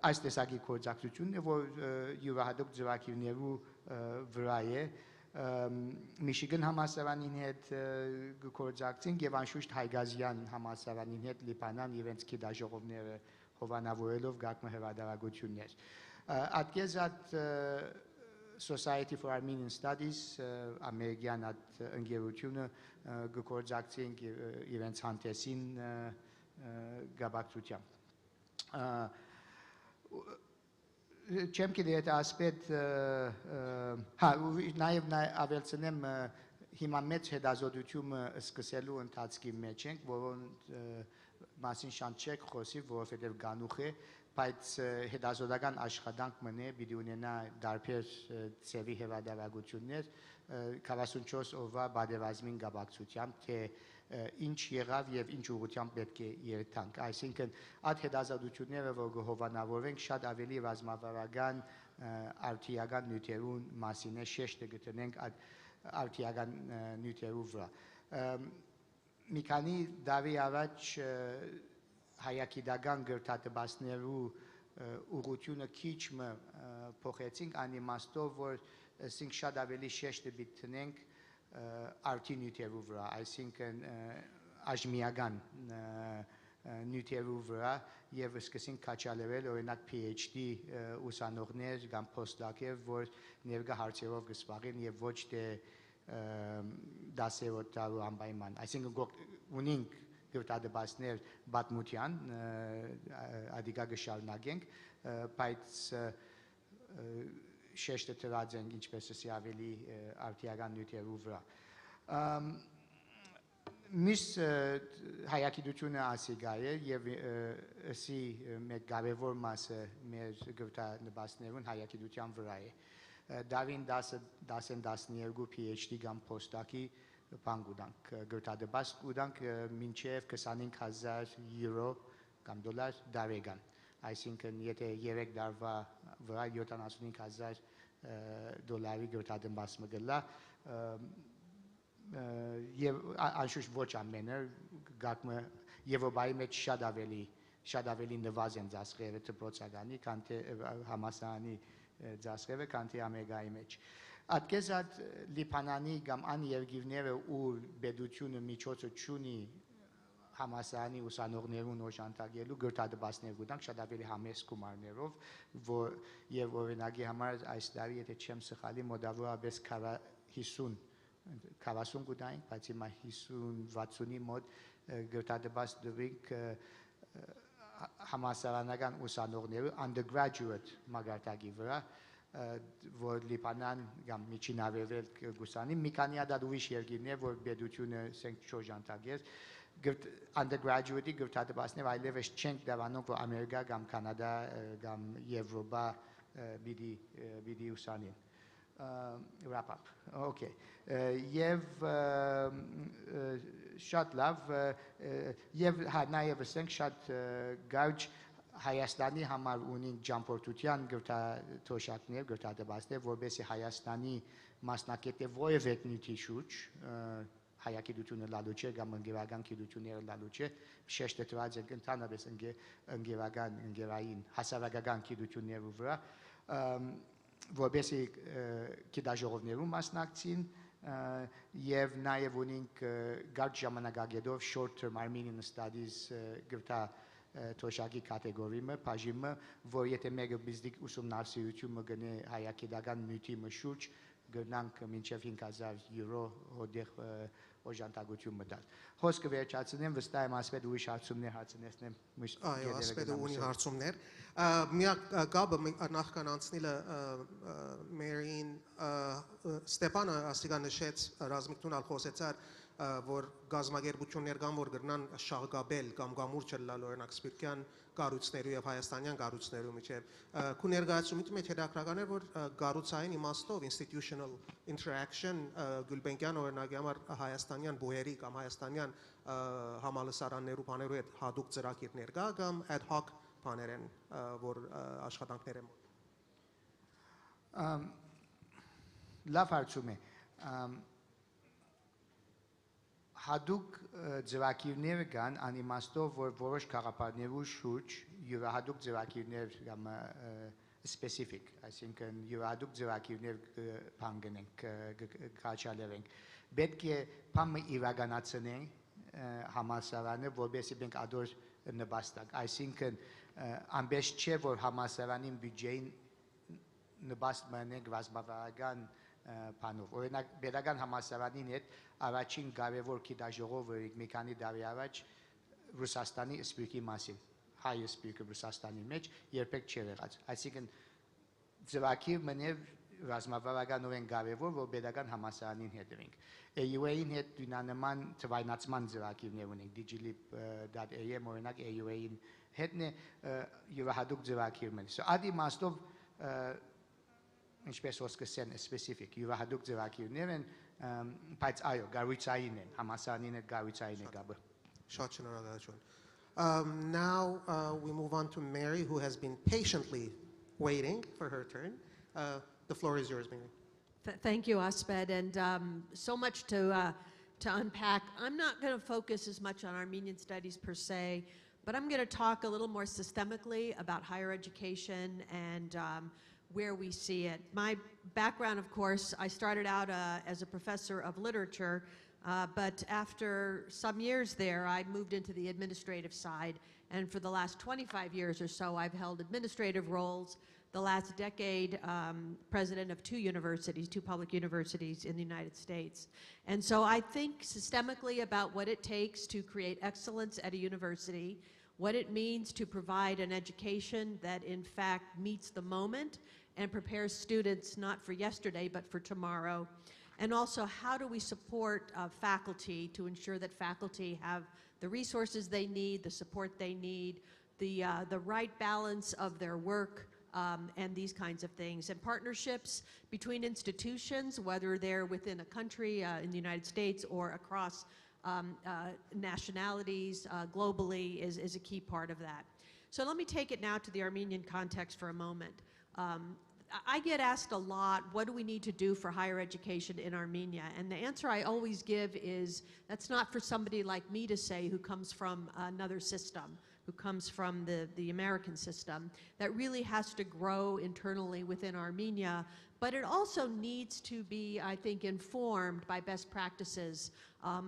այս տեսակի գործակցությունն է, որ յուրահատուկ ծրագիրներու վրա է, Միշիգան համալսարանին հետ գործակցենք եւ անշուշտ Հայգազյան համալսարանին հետ Լիբանան իրենց գիտաժողովները հովանավորելով գակմը հրատարակություններ։ Ատկեզատ Society for Armenian Studies ամերիկյան այդ ընկերությունը գործակցենք իրենց հանդեսին գաբակցությամբ։ Չեմ գիտի այդ ասպետ նաև ավելցնեմ հիմա մեծ հետազոտությունը սկսելու ընթացքի մեջ ենք, որոնց մասին շատ չեք խոսի, որովհետև գանուխ է, բայց հետազոտական աշխատանք մնե պիտի ունենա դարբեր ծևի հրատարակություններ 44 օրվա պատերազմին կապակցությամբ, թե ինչ եղավ եւ ինչ ուղղությամբ պետք է երթանք։ Այսինքն այդ հետազոտությունները, որ կհովանավորենք, շատ ավելի ռազմավարական արդիական նյութերուն մասին է, շեշտը գտնենք այդ արդիական նյութերու վրա։ Մի քանի տարի առաջ հայագիտական գրթատպասներու ուղղությունը քիչ փոխեցինք այն իմաստով, որ ասենք շատ ավելի շեշտը բիտնենք արդի նյութերու վրա, այսինքն աժմիական նյութերու վրա եւ սկսենք քաչալերել օրինակ PhD ուսանողներ կամ postdoc-եր, որ ներկա հարցերով կսպաղեն եւ ոչ թե դասերով տարու անպայման, այսինքն ունենք գրթատպասներ պատմության, ադիկա կշարունակենք, բայց շեշտը տրած ենք ինչպես ասի ավելի արդիական նյութերու վրա։ Մյուս հայագիտությունը ասիգա է եւ ասի մեկ կարևոր մասը մեր գրթատպասներուն հայագիտության վրա է։ Դավին 10-12 PhD կամ postdoc-ի բան կուտանք, գրթատպաս կուտանք մինչև 25,000 եվրո կամ դոլար դարեգան, այսինքն եթե 3 դարվա վրա 75,000 դոլարի գրթատպաս մգլա եւ անշուշտ ոչ ամենը գակմը Եվրոպայի մեջ շատ ավելի նվազ են ծախսերը դպրոցականի, քան թե համալսարանի ծախսերը, քան թե Ամերիկայի մեջ։ Ատկեզատ Լիբանանի կամ ան երկիրները ուր պետությունը միջոցը չունի համալսարանի ուսանողներուն օժանդակելու գրթատպասներ կուտանք շատ ավելի համեստ գումարներով, որ եւ օրինակի համար այս տարի եթե չեմ սխալի մոտավորապես 40 կուտանք, բայց հիմա 50-60-ի մոտ գրթատպաս դրինք համալսարանական ուսանողները undergraduate մագարտակի վրա, որ Լիբանան կամ միջին արևելք գուսանի, մի քանի հատ ուրիշ երկիրներ, որ պետությունը սենք չօժանդակեր, undergraduate-ի գրթատպասներ այլևս չենք դավանում, որ Ամերիկա կամ Կանադա կամ Եվրոպա պիտի ուսանին։ Wrap up, okay, եւ շատ լավ, եւ նաեւ ասենք շատ գարջ Հայաստանի համար ունենք ճամփորդության գրթաթոշակներ, գրթատպասներ, որովհետեւ Հայաստանի մասնակետը որևէ նյութի շուրջ հայագիտությունը լալու չէ կամ ընկերական գիտությունները լալու չէ, շեշտը տրած է ընդհանրապես ընկերական, ընկերային, հասարակական գիտություններու վրա, որովհետեւ գիտաժողովներու մասնակցին, եւ նաեւ ունենք գարջ ժամանակագետով short term Armenian studies գրթա թոշակի կատեգորիը, բաժինը, որ եթե մեկը բիզնիկ ուսումնասիրությունը գնե հայագիտական նյութի մշուրջ գնանք մինչև 5000 եվրո հոդեղ օժանդակություն մտալ։ Խոսքը վերջացնեմ, վստահ եմ ասպետ ուրիշ հարցումներ հարցնեմ։ Այո, ասպետը ունի հարցումներ։ Միակ գաբը նախքան անցնելը Մերին Ստեփանը ասիգան նշեց ռազմիկտուն ալ խոսեցար որ գազագերբություններ կան որ գրնան շաղգաբել կամ գամուրջը լալ օրինակ սպիրկյան կառույցներու եւ հայաստանյան կառույցներու միջեւ քու ներկայացումից մեջ հետաքրական է որ կառուցային իմաստով institutional interaction Գուլբենկյան օրինակի համար հայաստանյան բուհերի կամ հայաստանյան համալսարաններու բաներու հետ հadoop ծրագիրներ կա կամ ad hoc բաներ են որ աշխատանքներ են լավ հարցում է հadoop ձևակիրներ կան անիմաստով որ որոշ քաղաքներու շուրջ յուրահատուկ ձևակիրներ կամ specific այսինքն յուրահատուկ ձևակիրներ բանգնենք կաչալերենք պետք է բամը իրականացնենք համասարանը որովհետեւ մենք ադոր նպաստակ այսինքն ամբես չէ որ համասարանին բյուջեին նպաստ մնենք ռազմավարական բանով օրինակ pedagogan համասարանին հետ առաջին կարևոր գիտաժողովը մի քանի տարի առաջ Ռուսաստանի սպիրկի մասին հայ սպիրկը Ռուսաստանի մեջ երբեք չէր եղած այսինքն ձևակիր մնև ռազմավարականորեն կարևոր որ pedagogan համասարանին հետ ենք AUA-ին հետ դինանման թվայնացման ձևակիրներ ունենք digilib.am օրինակ AUA-ին հետն է յուրահատուկ ձևակիրներ so ադի մաստով ինչպես որ սկսեն specific յուրահատուկ ձևակիրներ են բայց այո գարույցային են համասարանին հետ գարույցային է գաբը Շատ շնորհակալություն Now we move on to Mary who has been patiently waiting for her turn the floor is yours Mary Thank you Asped and so much to unpack I'm not going to focus as much on Armenian studies per se but I'm going to talk a little more systemically about higher education and where we see it. My background, of course, I started out as a professor of literature, but after some years there, I moved into the administrative side, and for the last 25 years or so, I've held administrative roles. The last decade, president of two public universities in the United States. And so I think systemically about what it takes to create excellence at a university, what it means to provide an education that in fact meets the moment and prepares students not for yesterday but for tomorrow. And also how do we support faculty to ensure that faculty have the resources they need, the support they need, the right balance of their work and these kinds of things. And partnerships between institutions, whether they're within a country in the United States or across nationalities globally is a key part of that. So let me take it now to the Armenian context for a moment. I get asked a lot, what do we need to do for higher education in Armenia? And the answer I always give is, that's not for somebody like me to say who comes from another system, who comes from the American system, that really has to grow internally within Armenia. But it also needs to be, I think, informed by best practices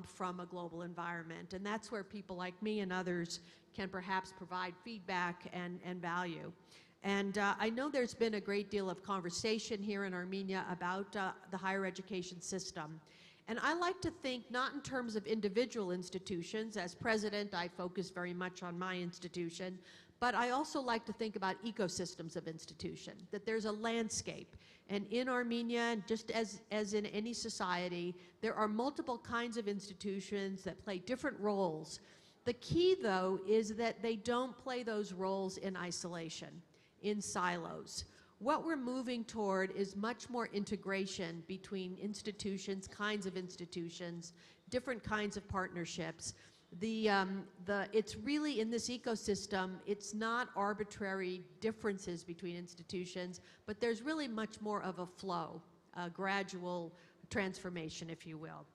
from a global environment. And that's where people like me and others can perhaps provide feedback and value. And I know there's been a great deal of conversation here in Armenia about the higher education system. And I like to think not in terms of individual institutions. As president, I focus very much on my institution. But I also like to think about ecosystems of institution, that there's a landscape. And in Armenia, just as in any society, there are multiple kinds of institutions that play different roles. The key, though, is that they don't play those roles in isolation, in silos. What we're moving toward is much more integration between institutions, kinds of institutions, different kinds of partnerships. It's really in this ecosystem, it's not arbitrary differences between institutions, but there's really much more of a flow, a gradual transformation, if you will.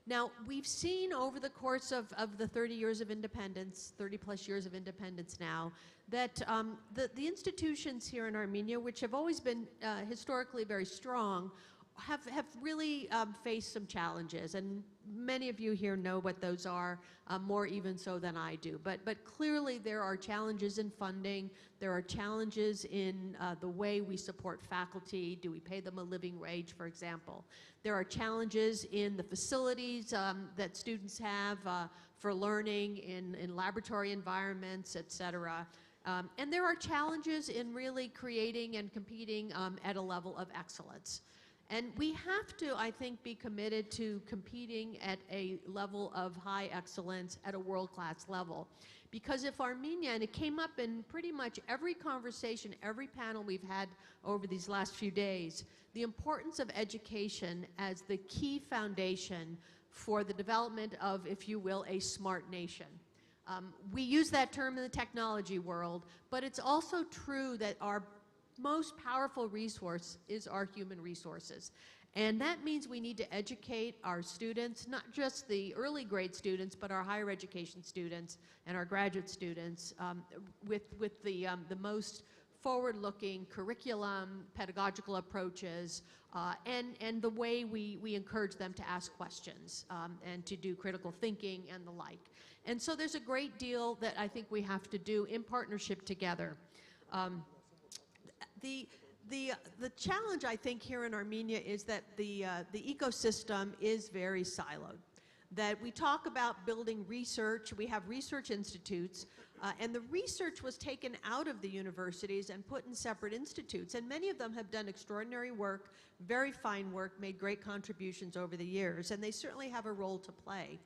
Now, we've seen over the course of the 30 years of independence, 30 plus years of independence now, that the institutions here in Armenia, which have always been historically very strong, have really faced some challenges, and many of you here know what those are, more even so than I do. But clearly there are challenges in funding, there are challenges in the way we support faculty. Do we pay them a living wage, for example? There are challenges in the facilities that students have for learning in laboratory environments, et cetera. And there are challenges in really creating and competing at a level of excellence. And we have to, I think, be committed to competing at a level of high excellence at a world-class level. Because if Armenia, and it came up in pretty much every conversation, every panel we've had over these last few days, the importance of education as the key foundation for the development of, if you will, a smart nation. We use that term in the technology world, but it's also true that our most powerful resource is our human resources. And that means we need to educate our students, not just the early grade students, but our higher education students and our graduate students with the most forward-looking curriculum, pedagogical approaches, and the way we encourage them to ask questions and to do critical thinking and the like. And so there's a great deal that I think we have to do in partnership together. The challenge, I think, here in Armenia is that the ecosystem is very siloed. That we talk about building research, we have research institutes, and the research was taken out of the universities and put in separate institutes, and many of them have done extraordinary work, very fine work, made great contributions over the years, and they certainly have a role to play.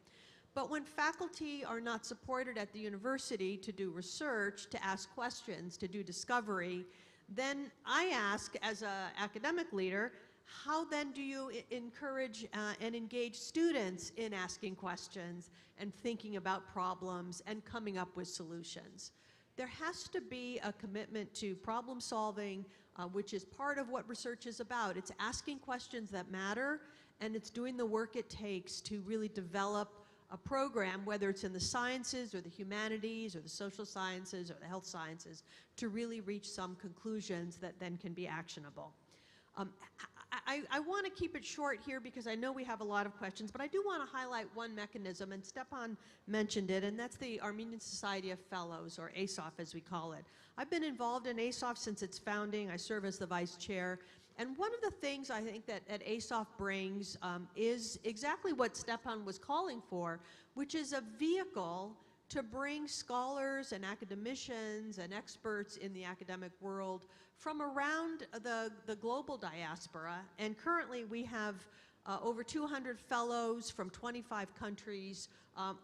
But when faculty are not supported at the university to do research, to ask questions, to do discovery, then I ask, as an academic leader, how then do you encourage and engage students in asking questions and thinking about problems and coming up with solutions? There has to be a commitment to problem solving, which is part of what research is about. It's asking questions that matter, and it's doing the work it takes to really develop a program, whether it's in the sciences or the humanities or the social sciences or the health sciences, to really reach some conclusions that then can be actionable. I want to keep it short here because I know we have a lot of questions, but I do want to highlight one mechanism, and Stepan mentioned it, and that's the Armenian Society of Fellows, or ASOF as we call it. I've been involved in ASOF since its founding. I serve as the vice chair. And one of the things I think that ASOF brings is exactly what Stepan was calling for, which is a vehicle to bring scholars and academicians and experts in the academic world from around the global diaspora. And currently we have over 200 fellows from 25 countries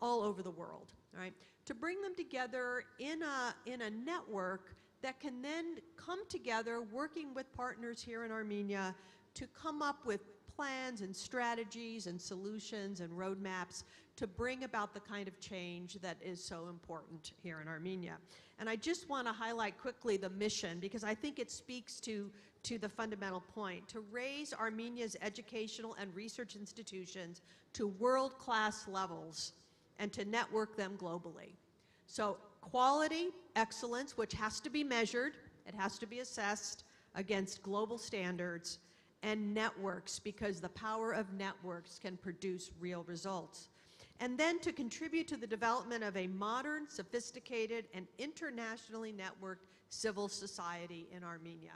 all over the world, right? To bring them together in a network that can then come together working with partners here in Armenia to come up with plans and strategies and solutions and roadmaps to bring about the kind of change that is so important here in Armenia. And I just want to highlight quickly the mission because I think it speaks to the fundamental point, to raise Armenia's educational and research institutions to world-class levels and to network them globally. So quality, excellence, which has to be measured, it has to be assessed against global standards, and networks, because the power of networks can produce real results. And then to contribute to the development of a modern, sophisticated, and internationally networked civil society in Armenia.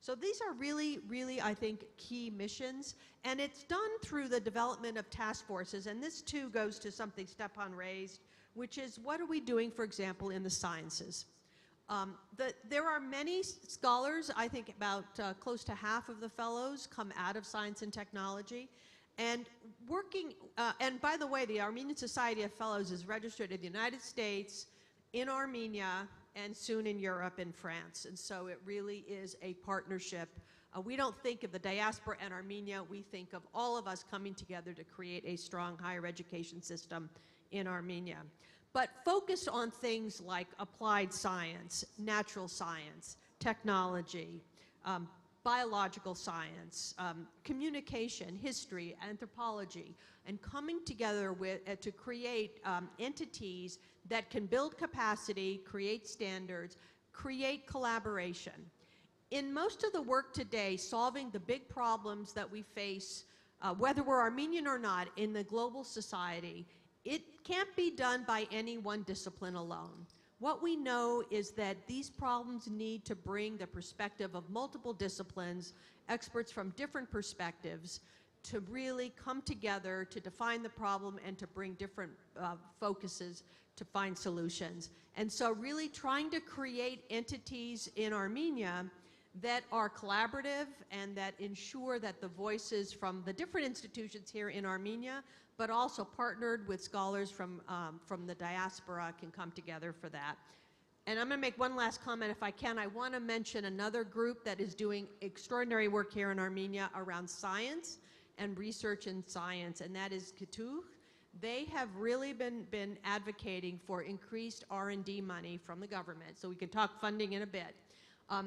So these are really, really, I think, key missions, and it's done through the development of task forces, and this too goes to something Stepan raised, which is what are we doing, for example, in the sciences? There are many scholars, I think about close to half of the fellows come out of science and technology, and working, and by the way, the Armenian Society of Fellows is registered in the United States, in Armenia, and soon in Europe and France, and so it really is a partnership. We don't think of the diaspora and Armenia, we think of all of us coming together to create a strong higher education system in Armenia. But focused on things like applied science, natural science, technology, biological science, communication, history, anthropology, and coming together to create entities that can build capacity, create standards, create collaboration. In most of the work today, solving the big problems that we face, whether we're Armenian or not, in the global society, it can't be done by any one discipline alone. What we know is that these problems need to bring the perspective of multiple disciplines, experts from different perspectives, to really come together to define the problem and to bring different focuses to find solutions. And so really trying to create entities in Armenia that are collaborative and that ensure that the voices from the different institutions here in Armenia, but also partnered with scholars from the diaspora, can come together for that. And I'm going to make one last comment if I can. I want to mention another group that is doing extraordinary work here in Armenia around science and research in science, and that is Ketuh. They have really been advocating for increased R&D money from the government, so we can talk funding in a bit,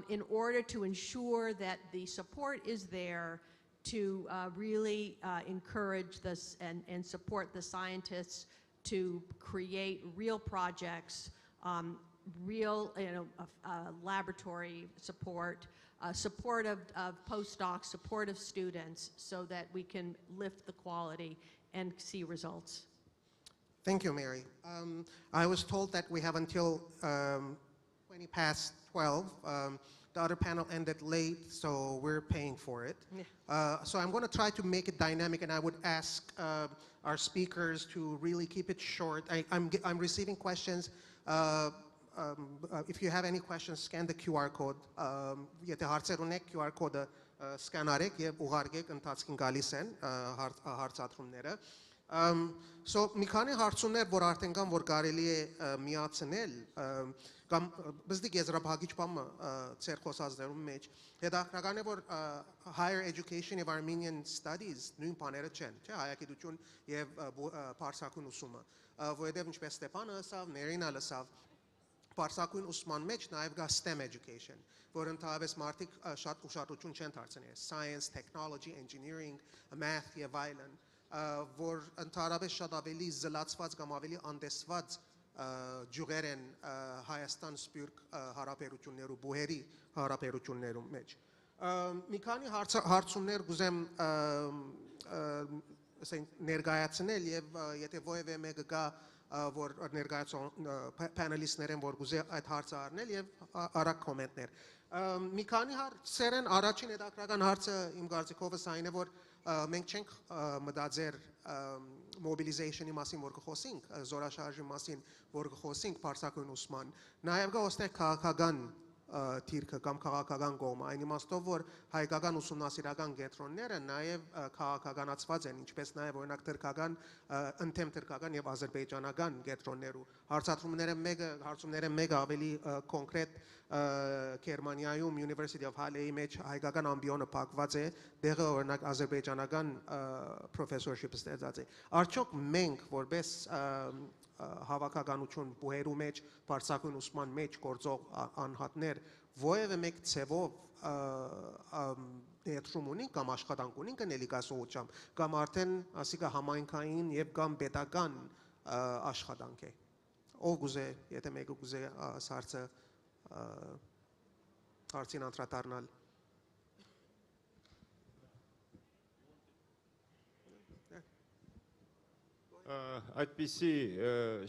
in order to ensure that the support is there to really encourage this and support the scientists to create real projects, real laboratory support, support of postdocs, support of students, so that we can lift the quality and see results. Thank you, Mary. I was told that we have until 20 past 12. The other panel ended late, so we're paying for it. Yeah. So I'm going to try to make it dynamic, and I would ask our speakers to really keep it short. I'm receiving questions. If you have any questions, scan the QR code. Եթե հարցեր ունեք, QR code-ը scan արեք եւ ուղարկեք, ընթացքին գալիս են հարցադրումները։ So մի քանի հարցումներ, որ արդեն կան, որ կարելի է միացնել, կամ բզդիկ եզրափակիչ բամը ծեր խոսածներում մեջ, հետաքրքրական է, որ higher education եւ Armenian studies նույն բաները չեն, չէ, հայագիտություն եւ բարձրագույն ուսումը, որովհետեւ ինչպես Ստեփանը ասավ, Ներինա լսավ, բարձրագույն ուսման մեջ նաեւ կա STEM education, որ ընդհանրապես մարդիկ շատ ուշադրություն չեն դարձնում, science, technology, engineering, math եւ այլն, որ ընդհանրապես շատ ավելի զլացված կամ ավելի անդեսված ջուղեր են Հայաստան Սփյուռք հարաբերություններու բուհերի հարաբերություններում մեջ։ Մի քանի հարցումներ կուզեմ ներկայացնել եւ եթե ովևէ մեկը կա որ ներկայացող panelist-ներ են որ կուզե այդ հարցը առնել եւ արագ կոմենտներ։ Մի քանի հարցեր են, առաջին հետաքրքրական հարցը իմ կարծիքովս այն է որ մենք չենք մտածեր mobilization-ի մասին որ կխոսենք, զորաշարժի մասին որ կխոսենք բարձրագույն ուսման, նաեւ կա ոստեղ քաղաքական թիրքը կամ քաղաքական կողմը, այն իմաստով որ հայկական ուսումնասիրական կենտրոնները նաև քաղաքականացված են, ինչպես նաև օրինակ թրքական, ընդդեմ թրքական եւ ադրբեջանական կենտրոններու։ Հարցումները մեկը ավելի կոնկրետ Գերմանիայում University of Halle-ի մեջ հայկական ամբիոնը փակված է, դեղը օրինակ ադրբեջանական professorship ստեղծած է։ Արդյոք մենք որպես հավաքականություն բուհերու մեջ, բարձրագույն ուսման մեջ գործող անհատներ որևէ մեկ ցևով ներդրում ունին կամ աշխատանք ունին կնելիքասողությամբ կամ արդեն ասիկա համայնքային եւ կամ պետական աշխատանք է։ Ով գուզե, եթե մեկը գուզե հարցը հարցին անդրադառնալ։ Այդպիսի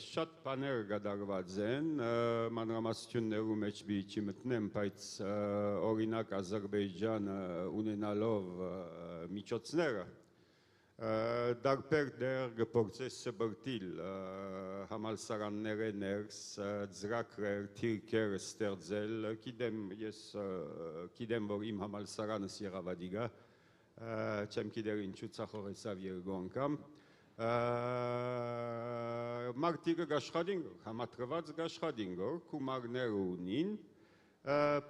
շատ բաներ կդարված են, մանրամասնություններու մեջ մի չմտնեմ, բայց օրինակ Ադրբեջանը ունենալով միջոցները դարբեր դեր կփորձե սբրտիլ համալսարանները ներս ծրագրեր, թիրքեր ստեղծել, գիտեմ որ իմ համալսարանս Եղավադի գա, չեմ գիտեր ինչու ցախողեցավ երկու անգամ մարդիկը գաշխատին գոր, համատրված գաշխատին գոր, կումարներ ունին,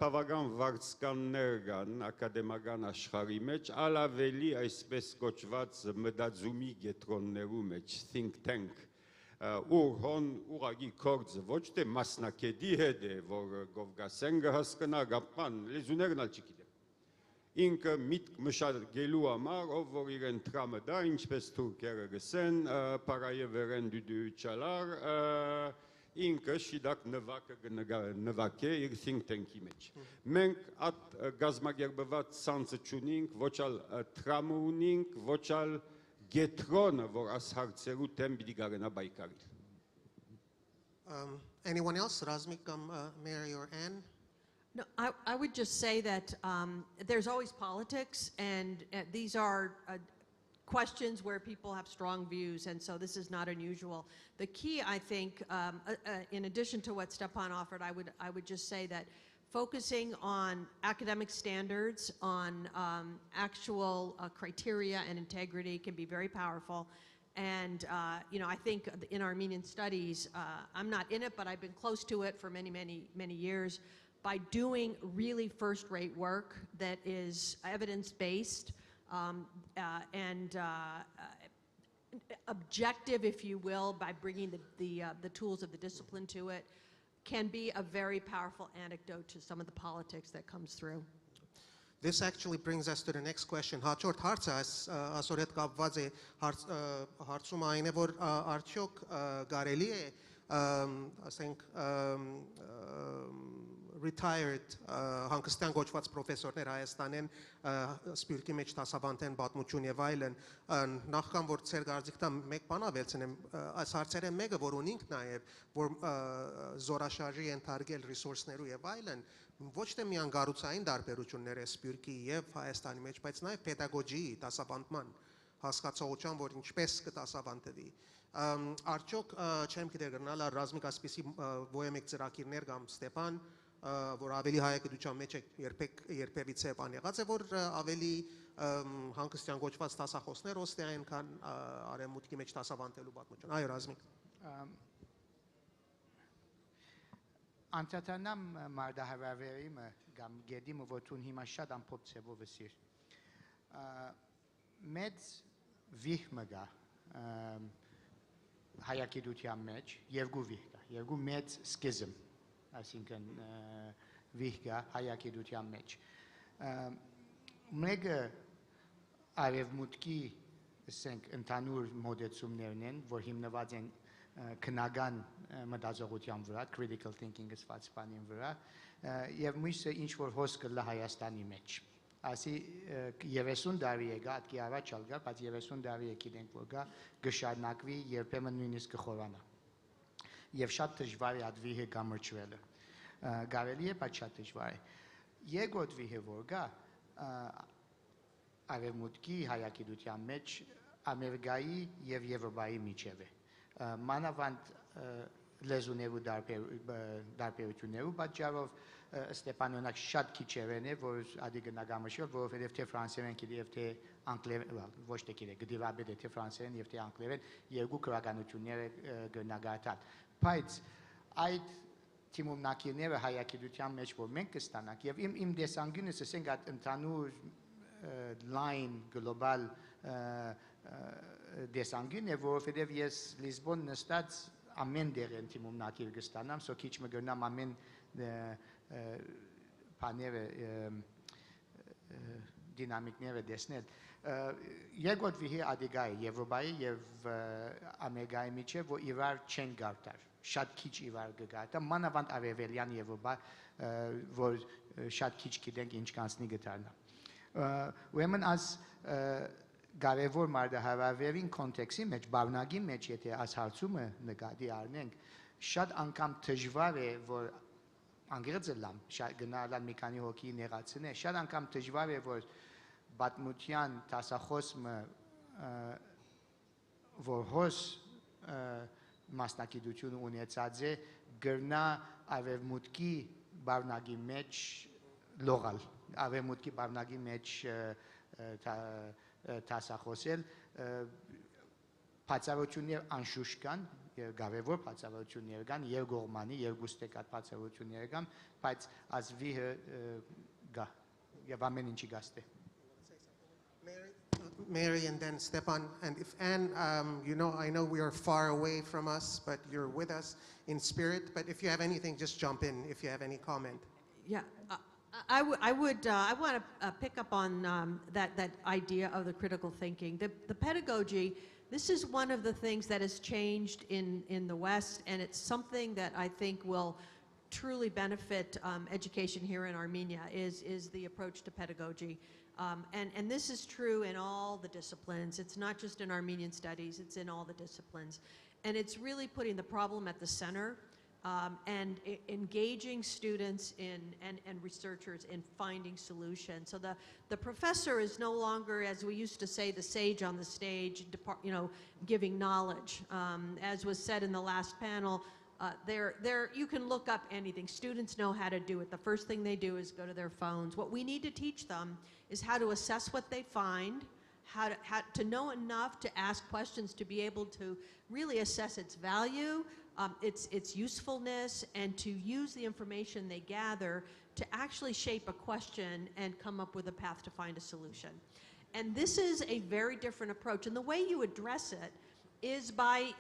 բավական վարձկաններ կան ակադեմական աշխարհի մեջ, ալավելի այսպես կոչված մտածումի կենտրոններու մեջ, think tank, ուր հոն ուղագի կորձը ոչ թե մասնակետի հետ է, որ գովգասեն կհասկնա, գապման, լեզուներն ալ չգիտեմ։ Ինքը միտք մշակելու համար, ով որ իրեն տրամը դա, ինչպես թուրքերը գսեն, պարայը վերեն դուդու չալար, ինքը շիդակ նվակը նվակե իր think tank-ի մեջ։ Մենք այդ գազագերբված ցանցը չունենք, ոչ ալ տրամը ունենք, ոչ ալ գետրոնը, որ աս հարցերու թեմ պիտի գարենա բայկարիլ։ Anyone else? Razmik, Mary or Anne? No, I would just say that there's always politics, and these are questions where people have strong views, and so this is not unusual. The key, I think, in addition to what Stepan offered, I would just say that focusing on academic standards, on actual criteria and integrity can be very powerful. And I think in Armenian studies, I'm not in it, but I've been close to it for many, many, many years. By doing really first-rate work that is evidence-based and objective, if you will, by bringing the tools of the discipline to it, can be a very powerful antidote to some of the politics that comes through. This actually brings us to the next question. Հաջորդ հարցը այսօր հետ կապված է հարցում այն է, որ արդյոք կարելի է ասենք retired հանգստյան գոչված պրոֆեսորներ Հայաստանեն սպյուրքի մեջ դասավանդեն պատմություն եւ այլն նախքան որ ծեր գարձիկտա մեկ բան ավելցնեմ այս հարցերը մեկը որ ունենք նաեւ որ զորաշարժի ենթարկել ռեսուրսներու եւ այլն ոչ թե միան գառուցային դարբերություններ է սպյուրքի եւ Հայաստանի մեջ բայց նաեւ պեդագոգիի դասավանդման հասկացողության որ ինչպես կդասավանդվի արդյոք չեմ գիտեր գնալ ռազմիկ ասպիսի ոյեմեք ծրագիրներ կամ Ստեփան որ ավելի հայագիտության մեջ երբևիցե բան եղած է որ ավելի հանգստյան գոչված դասախոսներ ոստեան քան արեմուտքի մեջ դասավանդելու պատմություն այո ռազմիկ Անդրադառնամ մարդահրավերիմը կամ գեդիմը որտուն հիմա շատ ամփոփ ծևով վսիր մեծ վիհմը գա հայագիտության մեջ երկու վիհ կա երկու մեծ սկիզմ այսինքն վիհ կա հայագիտության մեջ մեկը արևմուտքի ասենք ընդհանուր մոդեցումներն են որ հիմնված են քննական մտածողության վրա critical thinking ասված բանին վրա եւ մյուսը ինչ որ հոս կլա Հայաստանի մեջ ասի 30 տարի է գա ատկի առաջ ալգա բայց 30 տարի է գիտենք որ գա գշարնակվի երբեմն նույնիսկ կխորանա եւ շատ դժվար է այդ վիհը կամրջվելը կարելի է բայց շատ դժվար է երկրորդ վիհը որ գա արևմուտքի հայագիտության մեջ ամերիկայի եւ եվրոպայի միջև է մանավանդ լեզուներու դարբերություններու պատճառով Ստեփանոնակ շատ քիչ է որ ադի գնագամշը որովհետեւ թե ֆրանսերեն գիտի եւ թե անգլերեն ոչ թե գիտի գդիվաբեդ թե ֆրանսերեն եւ թե անգլերեն երկու քրականությունները գնագարտան բայց այդ թիմումնակիրները հայագիտության մեջ որ մենք կստանանք եւ իմ դեսանգյունս ասենք այդ ընդհանուր line global դեսանգյուն է որովհետեւ ես Լիզբոն նստած ամեն դերեն թիմումնակիր կստանամ սո քիչ մը գնամ ամեն բաները դինամիկները դեսնել երկրորդ վիհի ադիգա է Եվրոպայի եւ Ամերիկայի միջև որ իրար չեն գարտար շատ քիչ իրար կգարտա մանավանդ արևելյան Եվրոպա որ շատ քիչ գիտենք ինչ կանցնի գտարնա ուրեմն as կարևոր մարդահրավերին կոնտեքստի մեջ բավնագի մեջ եթե as հարցումը նկատի առնենք շատ անգամ դժվար է որ անգրեծը լամ գնալա մի քանի հոգի ներածնե շատ անգամ դժվար է որ պատմության դասախոսը որ հոս մասնակցություն ունեցած է գրնա արևմուտքի բավնագի մեջ լողալ արևմուտքի բավնագի մեջ դասախոսել բացառություններ անշուշտ կան կարևոր բացառություններ կան երկողմանի երկուստեկատ բացառություններ կան բայց as վիհը գա եւ ամեն ինչի գաստե Mary and then Stepan and if Anne I know we are far away from us but you're with us in spirit but if you have anything just jump in if you have any comment yeah I want to pick up on that idea of the critical thinking. The pedagogy This is one of the things that has changed in the West, and it's something that I think will truly benefit education here in Armenia, is the approach to pedagogy. And this is true in all the disciplines. It's not just in Armenian studies, it's in all the disciplines. And it's really putting the problem at the center and engaging students and researchers in finding solutions. So the professor is no longer, as we used to say, the sage on the stage, giving knowledge. As was said in the last panel, you can look up anything. Students know how to do it. The first thing they do is go to their phones. What we need to teach them is how to assess what they find, how to know enough to ask questions to be able to really assess its value, its usefulness, and to use the information they gather to actually shape a question and come up with a path to find a solution. And this is a very different approach. And the way you address it is by,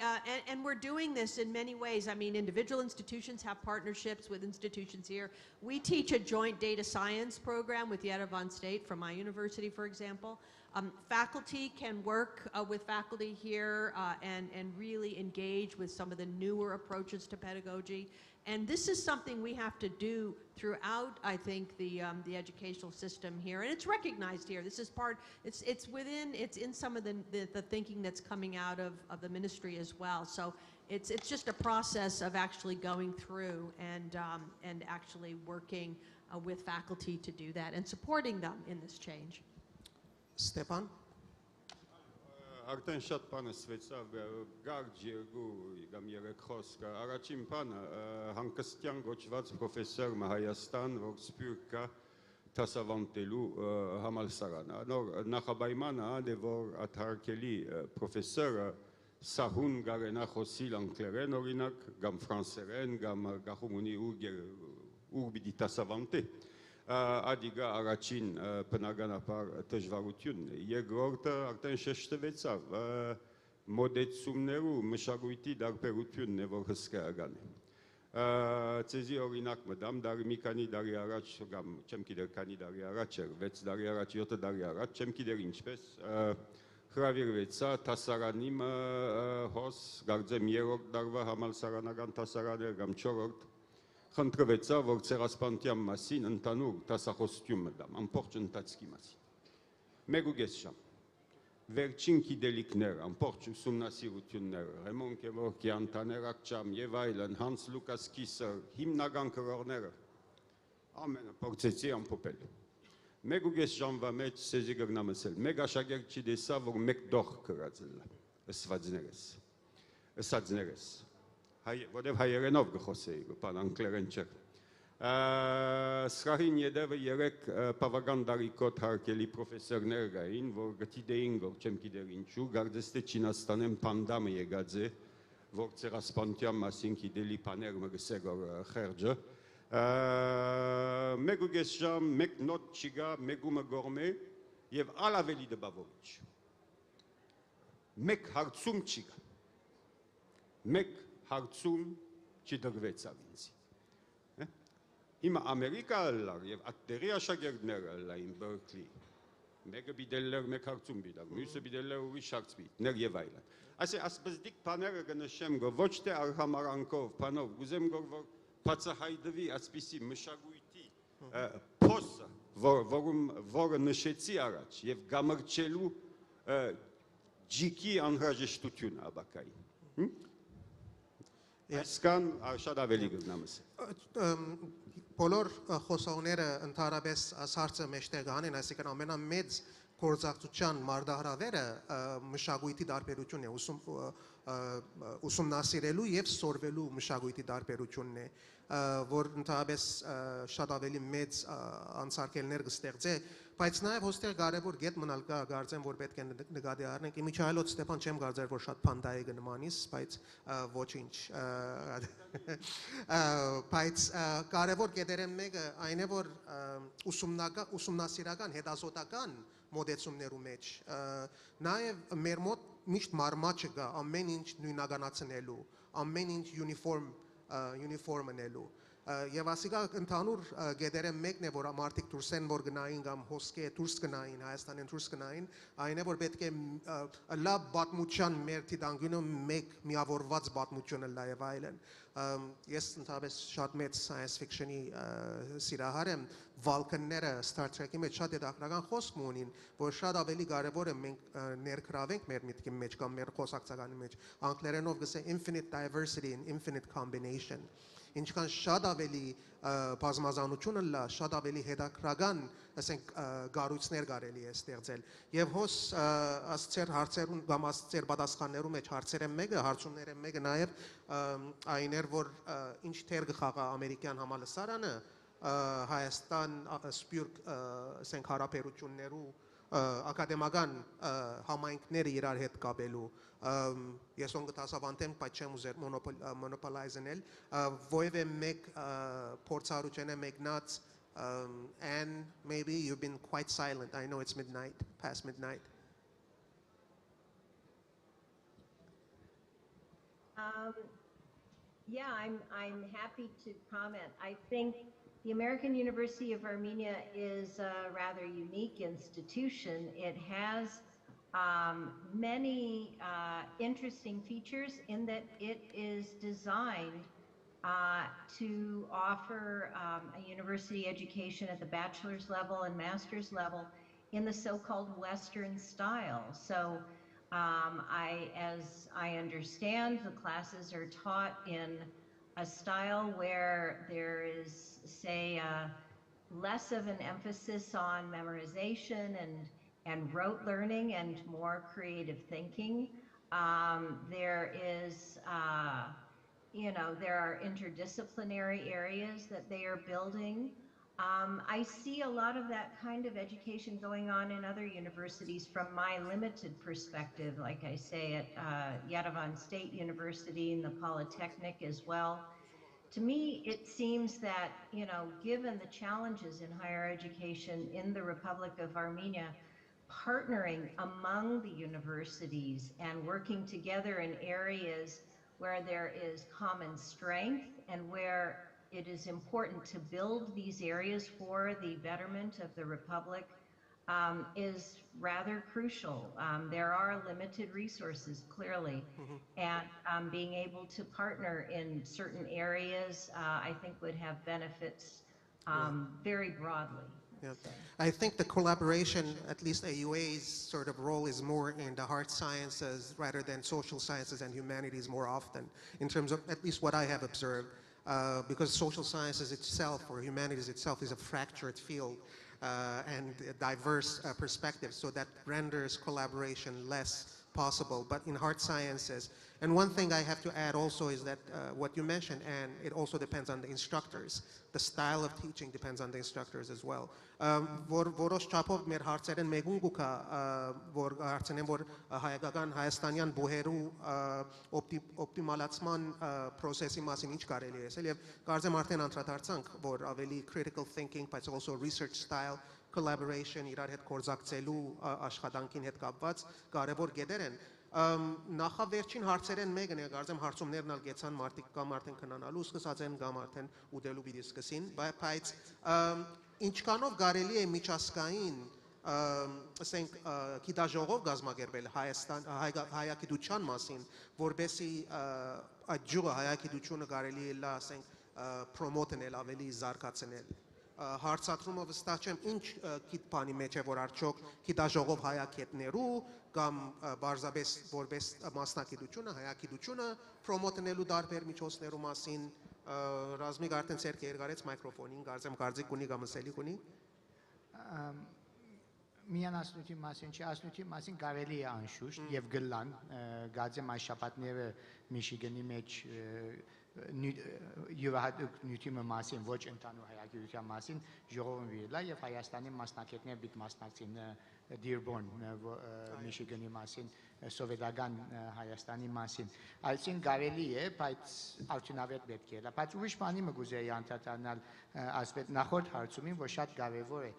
and we're doing this in many ways. I mean, individual institutions have partnerships with institutions here. We teach a joint data science program with Yerevan State from my university, for example. Faculty can work with faculty here and really engage with some of the newer approaches to pedagogy. And this is something we have to do throughout, I think, the educational system here. And it's recognized here. This is part, it's in some of the thinking that's coming out of the ministry as well. So it's just a process of actually going through and actually working with faculty to do that and supporting them in this change. Stepan? Արդեն շատ բան ասվեցավ, գարջ երկու կամ երեք խոսք, առաջին բանը հանգստյան գոչված պրոֆեսոր Հայաստան, որ սպյուրք կա դասավանդելու համալսարանը, նոր նախաբայմանը է, որ աթարքելի պրոֆեսորը սահուն գարենա խոսիլ անգլերեն, օրինակ, կամ ֆրանսերեն, կամ գախում ունի ուր բիդի դասավանդի, Ադիգա առաջին բնականաբար դժվարությունն է, երկրորդը արդեն շեշտվեցավ, մոդեցումներու մշակույթի դարբերությունն է, որ հսկայական է։ Ցեզի օրինակ մտամ, մի քանի տարի առաջ, կամ չեմ գիտեր քանի տարի առաջ էր, 6 տարի առաջ, 7 տարի առաջ, չեմ գիտեր ինչպես, հրավիրվեցա դասարանի հոս, գարձեմ 3-րդ տարվա համալսարանական դասարան էր կամ 4-րդ, խնդրվեցա, որ ցեղասպանության մասին ընդհանուր դասախոսություն մտամ, ամբողջ ընթացքի մասին։ 1.5 ժամ։ Վերջին գիտելիքները, ամբողջ ուսումնասիրությունները, Ռեմոն Գևորգյան, Տաներ Ակչամ եւ այլն, Հանս Լուկաս Կիսեր, հիմնական քրողները ամենը փորձեցի ամփոփել։ 1.5 ժամվա մեջ սեզի կգնամ ասել, մեկ աշակերտ չտեսա, որ մեկ դող գրած է, ըսածներս։ Որև հայերենով գխոսեի, բան անգլերեն չէր։ Սրահին ետևը 3 բավական դարիքոտ հարկելի պրոֆեսորներ կային, որ գտիդեին, որ չեմ գիտեր ինչու, գարձես թե Չինաստանեն պանդամը եկած է, որ ցեղասպանության մասին գիտելի բաներ մգսեր որ խերջը։ 1.5 ժամ, մեկ նոտ չգա, մեկումը գորմե եւ ալավելի դպավորիչ։ Մեկ հարցում չգա։ Մեկ հարցում չդրվեցավ ինձի։ Հիմա Ամերիկա ըլլար և ատտերի աշակերտները ըլլային Բերքլի, մեկը բիդելլեր մեկ հարցում բիդար, մյուսը բիդելլեր ուրիշ հարց բիդներ և այլն։ Ասի ասպզդիկ բաները կնշեմ գո, ոչ թե արհամարանքով, բանով, գուզեմ գոր, որ բացահայտվի ասպիսի մշակույթի փոսը, որը նշեցի առաջ և գամրջելու ջիկի անհրաժեշտությունը աբակային։ Այսքան շատ ավելի գտնամս է։ Բոլոր խոսողները ընդհանրապես հարցը մեջտեղ անեն, այսինքն ամենամեծ գործակցության մարտահրավերը մշակույթի դարբերությունն է, ուսումնասիրելու եւ սորվելու մշակույթի դարբերությունն է, որ ընդհանրապես շատ ավելի մեծ անցարկելներ կստեղծե, բայց նաև հոստեղ կարևոր գետ մնալ կա, կարծեմ, որ պետք է նկատի առնենք։ Իմիջայլոց Ստեփան չեմ կարծեր, որ շատ փանդայի կնմանիս, բայց ոչինչ։ Բայց կարևոր գետերեն մեկը այն է, որ ուսումնասիրական, հետազոտական մոդեցումներու մեջ նաև մեր մոտ միշտ մարմաճը կա ամեն ինչ նույնականացնելու, ամեն ինչ յունիֆորմ անելու։ Եվ ասիկա ընդհանուր գեդերը մեկն է, որ մարդիկ դուրս են որ գնային կամ հոսքե դուրս գնային, Հայաստանեն դուրս գնային, այն է որ պետք է լավ պատմության մեր դիտանկյունը մեկ միավորված պատմությունը լա եւ այլն։ Ես ընդհանրապես շատ մեծ science fiction-ի սիրահար եմ, Վալկանները Star Trek-ի մեջ շատ հետաքրքրական խոսք ունին, որ շատ ավելի կարևոր է մենք ներգրավենք մեր միտքի մեջ կամ մեր խոսակցականի մեջ, անգլերենով գսե infinite diversity and infinite combination, ինչքան շատ ավելի բազմազանությունը լա, շատ ավելի հետաքրքրական, ասենք գառույցներ կարելի է ստեղծել։ Եվ հոս ասցեր հարցերուն կամ ասցեր պատասխաններու մեջ հարցերը մեկը, հարցումները մեկը նաև այն էր, որ ինչ թեր կխաղա ամերիկյան համալսարանը Հայաստան սպյուրք ասենք հարաբերություններու ակադեմական համայնքները իրար հետ կապելու ես ոնք տասավանտեմ բայց չեմ ուզեր monopolize-նել ովևէ մեկ փորձառություն է մեկնած and maybe you've been quite silent. I know it's midnight, past midnight. Yeah, I'm happy to comment. I think the American University of Armenia is a rather unique institution. It has many interesting features in that it is designed to offer a university education at the bachelor's level and master's level in the so-called Western style. So as I understand, the classes are taught in a style where there is, say, less of an emphasis on memorization and rote learning and more creative thinking. There is, there are interdisciplinary areas that they are building. I see a lot of that kind of education going on in other universities from my limited perspective, like I say at Yerevan State University and the Polytechnic as well. To me, it seems that, given the challenges in higher education in the Republic of Armenia, partnering among the universities and working together in areas where there is common strength and where it is important to build these areas for the betterment of the Republic is rather crucial. There are limited resources, clearly, and being able to partner in certain areas, I think would have benefits very broadly. Yeah. I think the collaboration, at least AUA's sort of role, is more in the hard sciences rather than social sciences and humanities more often, in terms of at least what I have observed, because social sciences itself or humanities itself is a fractured field and diverse perspectives, so that renders collaboration less possible. But in hard sciences, and one thing I have to add also is that what you mentioned, and it also depends on the instructors. The style of teaching depends on the instructors as well. Որոշ չափով մեր հարցերեն մեկուն գուկա որ հարցնեմ որ հայկական հայաստանյան բուհերու օպտիմալացման process-ի մասին ինչ կարելի է ասել եւ կարծեմ արդեն անդրադարձանք որ ավելի critical thinking բայց also research style collaboration իրար հետ կորզակցելու աշխատանքին հետ կապված կարևոր գեդեր են նախավերջին հարցերեն մեկն է կարծեմ հարցումներն ալ գեցան մարդիկ կամ արդեն քնանալու սկսած են կամ արդեն ուտելու պիտի սկսին բայց ինչքանով կարելի է միջազգային ասենք գիտաժողով գազմագերվել հայագիտության մասին որբեսի այդ ջուղը հայագիտությունը կարելի է լա ասենք պրոմոտնել ավելի զարգացնել հարցատրումը վստահ չեմ ինչ գիտպանի մեջ է որ արդյոք գիտաժողով հայագետներու կամ բարձրապես որպես մասնագիտությունը հայագիտությունը պրոմոտնելու դարբեր միջոցներու մասին Ռազմիկ արդեն ցերկ երկարեց մայկրոֆոնին կարծեմ կարծիք ունի կամ ասելիք ունի Միանասնույթի մասին չի ասնույթի մասին կարելի է անշուշտ եւ գլան գազեմ այս շաբաթները Միշիգանի մեջ յուրահատուկ նյութի մասին ոչ ընդհանուր հայագիտության մասին ժողովում վիրելա եւ Հայաստանի մասնակիցներ բիտ մասնակցին Dearborn Միշիգանի մասին սովետական Հայաստանի մասին այսին կարելի է բայց արդյունավետ պետք է լա բայց ուրիշ բանի մգուզեի անդրադառնալ ասպետ նախորդ հարցումին որ շատ կարևոր է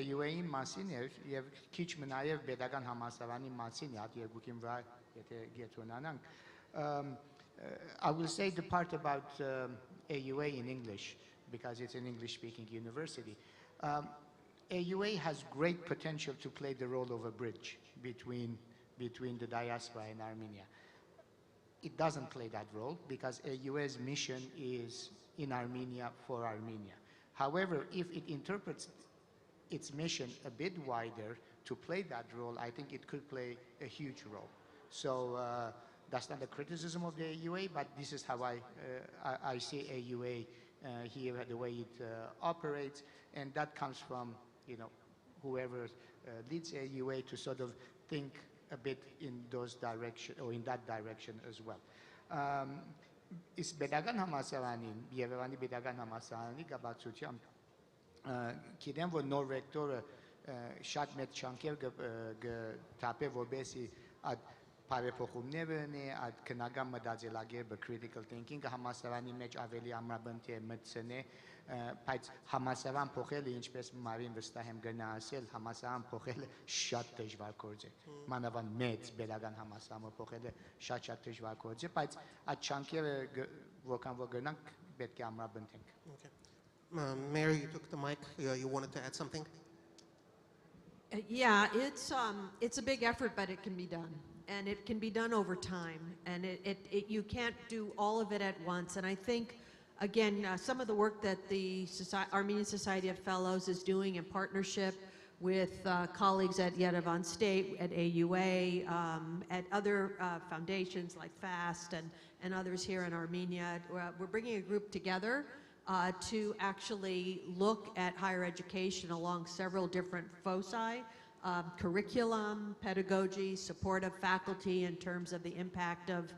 UAE-ի մասին եւ քիչ մնաև pedagogan համալսարանի մասին հատ երկուքին վրա եթե գետնանանք I will say the part about AUA in English because it's an English-speaking university. AUA has great potential to play the role of a bridge between the diaspora and Armenia. It doesn't play that role because AUA's mission is in Armenia for Armenia. However, if it interprets its mission a bit wider to play that role, I think it could play a huge role. So that's not a criticism of the AUA, but this is how I see AUA here, the way it operates, and that comes from whoever leads AUA to sort of think a bit in those direction or in that direction as well. Is pedagogan համալսարանին, Երևանի pedagogan համալսարանի կապակցությամբ գիտեմ, որ նոր ռեկտորը շատ մեծ չանքեր կթափե, որպեսզի այդ բարեփոխումները ունի, այդ քննական մտածելակերպը critical thinking-ը համալսարանի մեջ ավելի ամրապնդի է մտցնե, բայց համալսարան փոխելը, ինչպես Մարին վստահ եմ գնա ասել, համալսարան փոխելը շատ դժվար գործ է, մանավանդ մեծ pedagogan համալսարանը փոխելը շատ դժվար գործ է, բայց այդ չանքերը որքան որ գնանք պետք է ամրապնդենք։ Mayor, you took the mic. You wanted to add something? Yeah, it's a big effort, but it can be done. And it can be done over time. And you can't do all of it at once. And I think, again, some of the work that the Armenian Society of Fellows is doing in partnership with colleagues at Yerevan State, at AUA, at other foundations like FAST and others here in Armenia, we're bringing a group together to actually look at higher education along several different foci, curriculum, pedagogy, support of faculty in terms of the impact of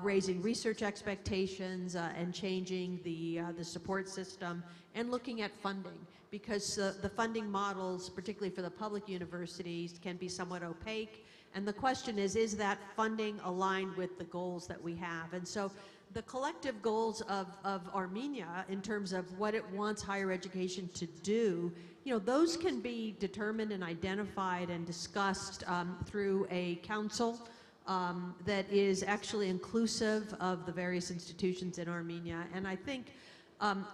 raising research expectations and changing the support system, and looking at funding, because the funding models, particularly for the public universities, can be somewhat opaque. And the question is that funding aligned with the goals that we have? And so the collective goals of Armenia in terms of what it wants higher education to do, those can be determined and identified and discussed through a council that is actually inclusive of the various institutions in Armenia. And I think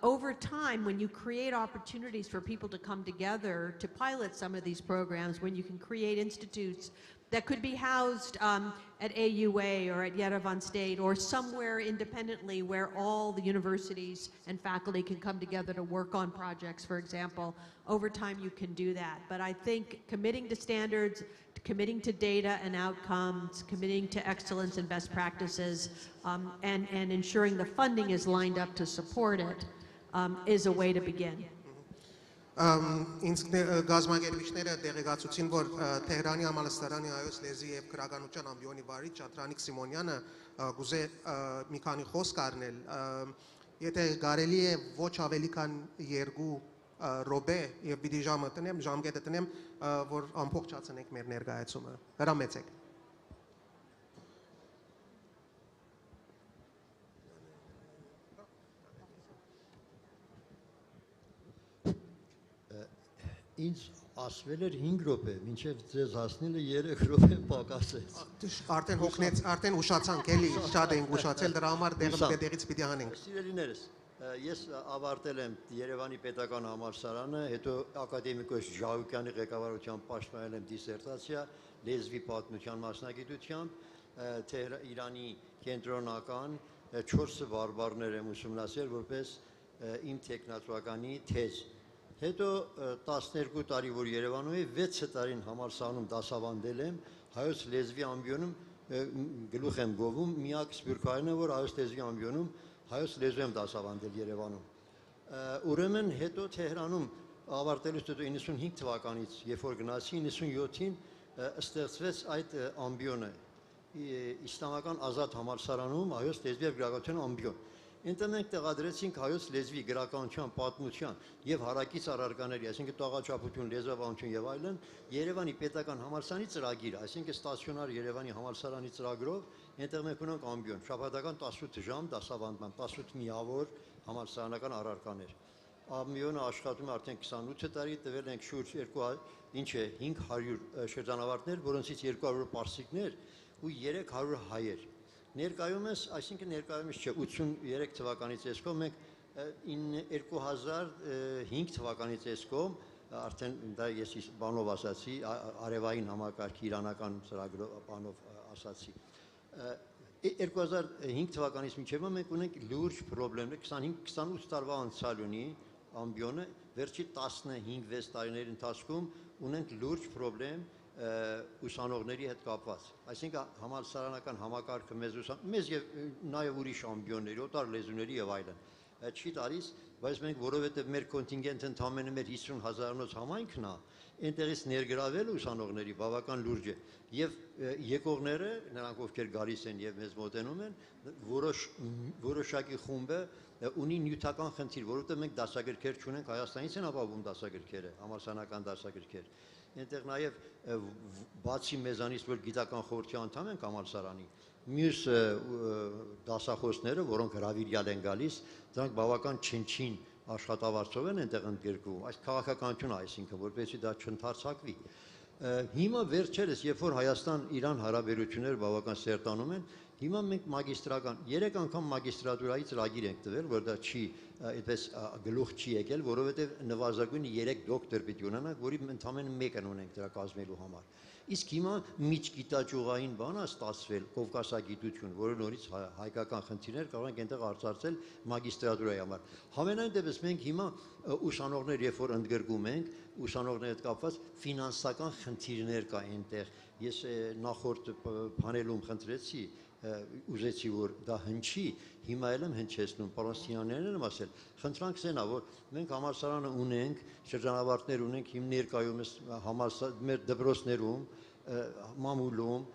over time, when you create opportunities for people to come together to pilot some of these programs, when you can create institutes that could be housed at AUA or at Yerevan State or somewhere independently where all the universities and faculty can come together to work on projects, for example, over time you can do that. But I think committing to standards, committing to data and outcomes, committing to excellence and best practices, and ensuring the funding is lined up to support it is a way to begin. Ինձ գազམ་ագերիչները տեղեկացուցին, որ Թեհրանի համալսարանի հայոց լեզվի եւ քրագանության ամբիոնի վարիչ Ճատրանիկ Սիմոնյանը գուզե մի քանի խոսք առնել, եթե կարելի է ոչ ավելի քան 2 րոպե եւ պիտի ժամը տնեմ, ժամկետը տնեմ, որ ամփոփչացնենք մեր ներկայացումը։ Հրամեցեք։ Ինձ ասվել էր 5 րոպե, մինչև ձեզ հասնելը 3 րոպե պակասեց։ Արդեն հոգնեց, արդեն ուշացանք, էլի շատ ենք ուշացել, դրա համար տեղից պիտի հանենք։ Սիրելիներս, ես ավարտել եմ Երևանի պետական համալսարանը, հետո ակադեմիկոս Ժահուկյանի ղեկավարությամբ պաշտպանել եմ դիսերտացիա լեզվի պատմության մասնագիտությամբ, Իրանի կենտրոնական 4 բարբառներ եմ ուսումնասիրել որպես իմ տեխնատվականի թեզ։ Հետո 12 տարի, որ Երևանում էի, 6 տարին համալսարանում դասավանդել եմ, հայոց լեզվի ամբիոնում գլուխ եմ գովում, միակ սփյուռքահայինը, որ հայոց լեզվի ամբիոնում հայոց լեզու եմ դասավանդել Երևանում։ Ուրեմն հետո Թեհրանում ավարտելուց հետո 95 թվականից, երբ որ գնացի 97-ին ստեղծվեց այդ ամբիոնը, իսլամական ազատ համալսարանում հայոց լեզվի եւ գրականության ամբիոն։ Ինտեղ մենք տեղադրեցինք հայոց լեզվի, գրականության, պատմության եւ հարակից առարկաների, այսինքն տաղաչափություն, լեզվաբանություն եւ այլն, Երևանի պետական համալսարանի ծրագիր, այսինքն ստացիոնար Երևանի համալսարանի ծրագրով, այնտեղ մենք ունենք ամբիոն, շաբաթական 18 ժամ դասավանդման, 18 միավոր համալսարանական առարկաներ։ Ամբիոնը աշխատում է արդեն 28 տարի, տվել ենք շուրջ 500 շրջանավարտներ, որոնցից 200 պարսիկներ ու 300 հայեր։ Ներկայումս, այսինքն ներկայումս չէ, 83 թվականից էսքով մենք 2005 թվականից էսքով արդեն դա ես բանով ասացի, արևային համակարգի իրանական ծրագրով բանով ասացի։ 2005 թվականից մինչև մենք ունենք լուրջ խնդիրներ, 25-28 տարվա անցյալ ունի ամբիոնը, վերջի 15-6 տարիների ընթացքում ունենք լուրջ խնդիրներ ուսանողների հետ կապված։ Այսինքն համալսարանական համակարգը մեզ եւ նաեւ ուրիշ ամբիոնների, օտար լեզուների եւ այլն չի տալիս, բայց մենք որովհետեւ մեր կոնտինգենտը ընդամենը մեր 50,000-նոց համայնքն է, այնտեղից ներգրավելը ուսանողների բավական լուրջ է եւ եկողները, նրանք ովքեր գալիս են եւ մեզ մոտենում են, որոշակի խումբը ունի նյութական խնդիր, որովհետեւ մենք դասագրքեր չունենք, Հայաստանից են ապահովում դասագրքերը, համալսարանական դասագրքեր։ Այնտեղ նաև բացի մեզանից, որ գիտական խորհրդի անդամ ենք համալսարանի, մյուս դասախոսները, որոնք հրավիրյալ են գալիս, դրանք բավական չնչին աշխատավարձով են այնտեղ ընդգրկվում, այս քաղաքականությունը, այսինքն, որպեսզի դա չընդարձակվի։ Հիմա վերջերս, երբ որ Հայաստան-Իրան հարաբերությունները բավական սերտանում են, հիմա մենք մագիստրական 3 անգամ մագիստրատուրայի ծրագիր ենք տվել, որ դա չի այդպես գլուխ չի եկել, որովհետև նվազագույնը 3 դոկտոր պիտի ունենանք, որի ընդամենը մեկն ունենք դրա կազմելու համար։ Իսկ հիմա միջգիտաճյուղային բան է ստացվել կովկասագիտություն, որը նորից հայկական խնդիրներ կարող ենք այնտեղ արծարծել մագիստրատուրայի համար։ Համենայն դեպս մենք հիմա ուսանողներ, երբ որ ընդգրկում ենք, ուսանողների հետ կապված ֆինանսական խնդիրներ կա այնտեղ։ Ես նախորդ պանելում խնդրեցի, ուզեցի որ դա հնչի, հիմա էլ եմ հնչեցնում, պարոն Սինյանյանն եմ ասել, խնդրանք սենա, որ մենք համալսարանը ունենք, շրջանավարտներ ունենք, հիմ ներկայումս մեր դպրոցներում, մամուլում,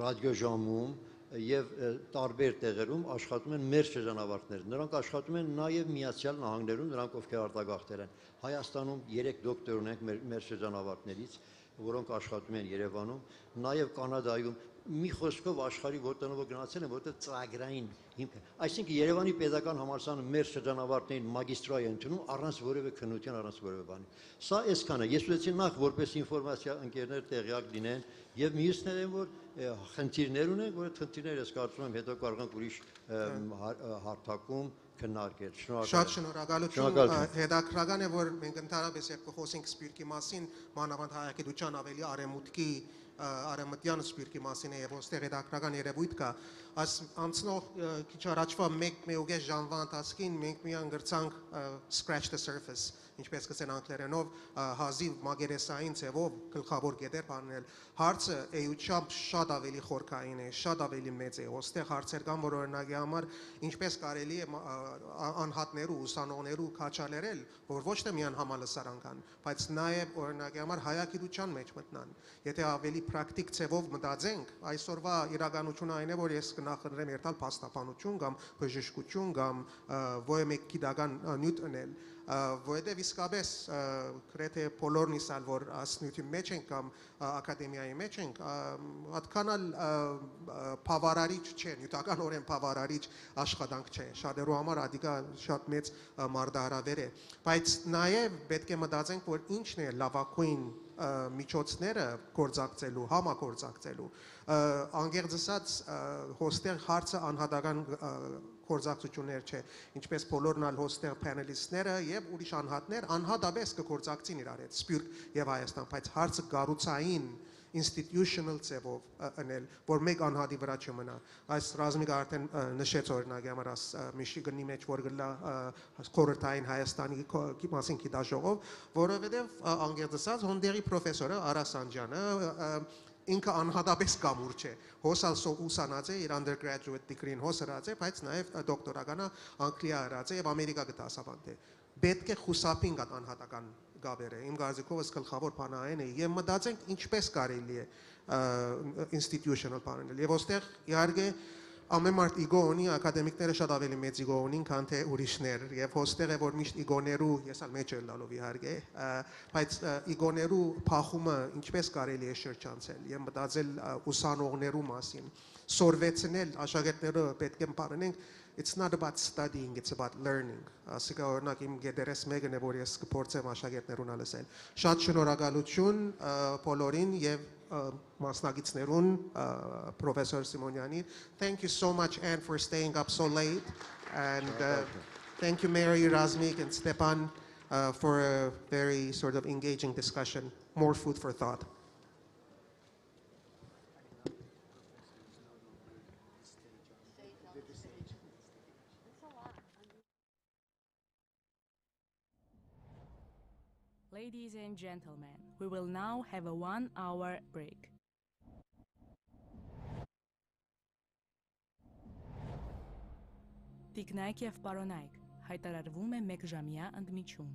ռադիոժամում եւ տարբեր տեղերում աշխատում են մեր շրջանավարտներ։ Նրանք աշխատում են նաեւ Միացյալ Նահանգներում, նրանք ովքեր արտագաղթել են։ Հայաստանում 3 դոկտոր ունենք մեր շրջանավարտներից, որոնք աշխատում են Երևանում, նաեւ Կանադայում, մի խոսքով աշխարհի որտեղ գնացել են, որտեղ ծրագրային հիմքը։ Այսինքն Երևանի Պետական համալսարանը մեր շրջանավարտներին մագիստրայի ընդունում առանց որևէ քննության, առանց որևէ բանի։ Սա այսքանը։ Ես ուզեցի նախ որպես ինֆորմացիա ընկերներ տեղյակ լինեն եւ մյուսները որ խնդիրներ ունեն, որ խնդիրները ես կարծում եմ հետո կարող ենք ուրիշ հարթակում քննարկել։ Շատ շնորհակալություն։ Հետաքրքրական է, որ մենք ընդհանրապես երբ կխոսենք սպիրկի մասին, մանավանդ հայագիտության ավելի արևմուտքի արևմտյան սպիրկի մասին է եւ ոստեղ հետաքրքրական երևույթ կա, անցնող քիչ առաջվա 1.5 ժամվա ընթացքին մենք միան գրցանք scratch the surface, ինչպես կսեն անգլերենով, հազիվ մագերեսային ձևով գլխավոր գետեր բանել։ Հարցը էությամբ շատ ավելի խորքային է, շատ ավելի մեծ է։ Ոստեղ հարցեր կան, որ օրինակի համար ինչպես կարելի է անհատներու, ուսանողներու քաչալերել, որ ոչ թե միան համալսարան կան, բայց նաև օրինակի համար հայագիտության մեջ մտնան։ Եթե ավելի պրակտիկ ձևով մտածենք, այսօրվա իրականությունը այն է, որ ես կնախընտրեմ երթալ փաստաբանություն կամ բժշկություն կամ որևէ մեկ գիտական նյութ անել, որովհետև իսկապես գրեթե բոլորն իսալ, որ ասնյութի մեջ ենք կամ ակադեմիայի մեջ ենք, հատկանալ բավարարիչ չէ, նյութականորեն բավարարիչ աշխատանք չէ, շատերու համար ադիկա շատ մեծ մարդահրավեր է, բայց նաև պետք է մտածենք, որ ինչն է լավագույն միջոցները գործակցելու, համագործակցելու, անգերձ ասած հոստեղ հարցը անհատական գործակցություններ չէ, ինչպես բոլորն ալ հոստեղ պանելիստները եւ ուրիշ անհատներ անհատապես կգործակցին իրար հետ, Սփյուռք եւ Հայաստան, բայց հարցը կառուցային institutional ձևով անել, որ մեկ անհատի վրա չմնա։ Այս ռազմիկը արդեն նշեց օրինակի համար Միշիգանի մեջ որ գլա խորհրդային Հայաստանի մասին գիտաժողով, որովհետև անգերձ ասած հոնդերի պրոֆեսորը Արա Սանջյանը ինքը անհատապես կամուր չէ, հոսալ ուսանած է, իր undergraduate degree-ին հոսրած է, բայց նաև դոկտորականը Անգլիա հրած է եւ Ամերիկա գտասավանդ է։ Պետք է խուսափենք այդ անհատական գաբերը, իմ գարզիկովս գլխավոր բանը այն է, եւ մտածենք ինչպես կարելի է institutional բանել։ Եվ ոստեղ իհարկե ամեն մարդ իգո ունի, ակադեմիկները շատ ավելի մեծ իգո ունին, քան թե ուրիշներ, եւ հոստեղ է որ միշտ իգոներու, ես ալ մեջ եմ լալով իհարկե, բայց իգոներու փախումը ինչպես կարելի է շրջանցել եւ մտածել ուսանողներու մասին, սորվեցնել աշակերտները պետք է բանենք, it's not about studying, it's about learning։ Ասիկա օրինակ իմ գեդերես մեկն է, որ ես կփորձեմ աշակերտներուն ալսել։ Շատ շնորհակալություն բոլորին եւ մասնագետներուն, Professor Simonyanին. Thank you so much, Anne, for staying up so late. And thank you, Mary, Razmik, and Stepan, for a very sort of engaging discussion. More food for thought. Ladies and gentlemen, we will now have a 1-hour break. Տիկնայք եւ պարոնայք, հայտարարվում է 1 ժամյա ընդմիջում։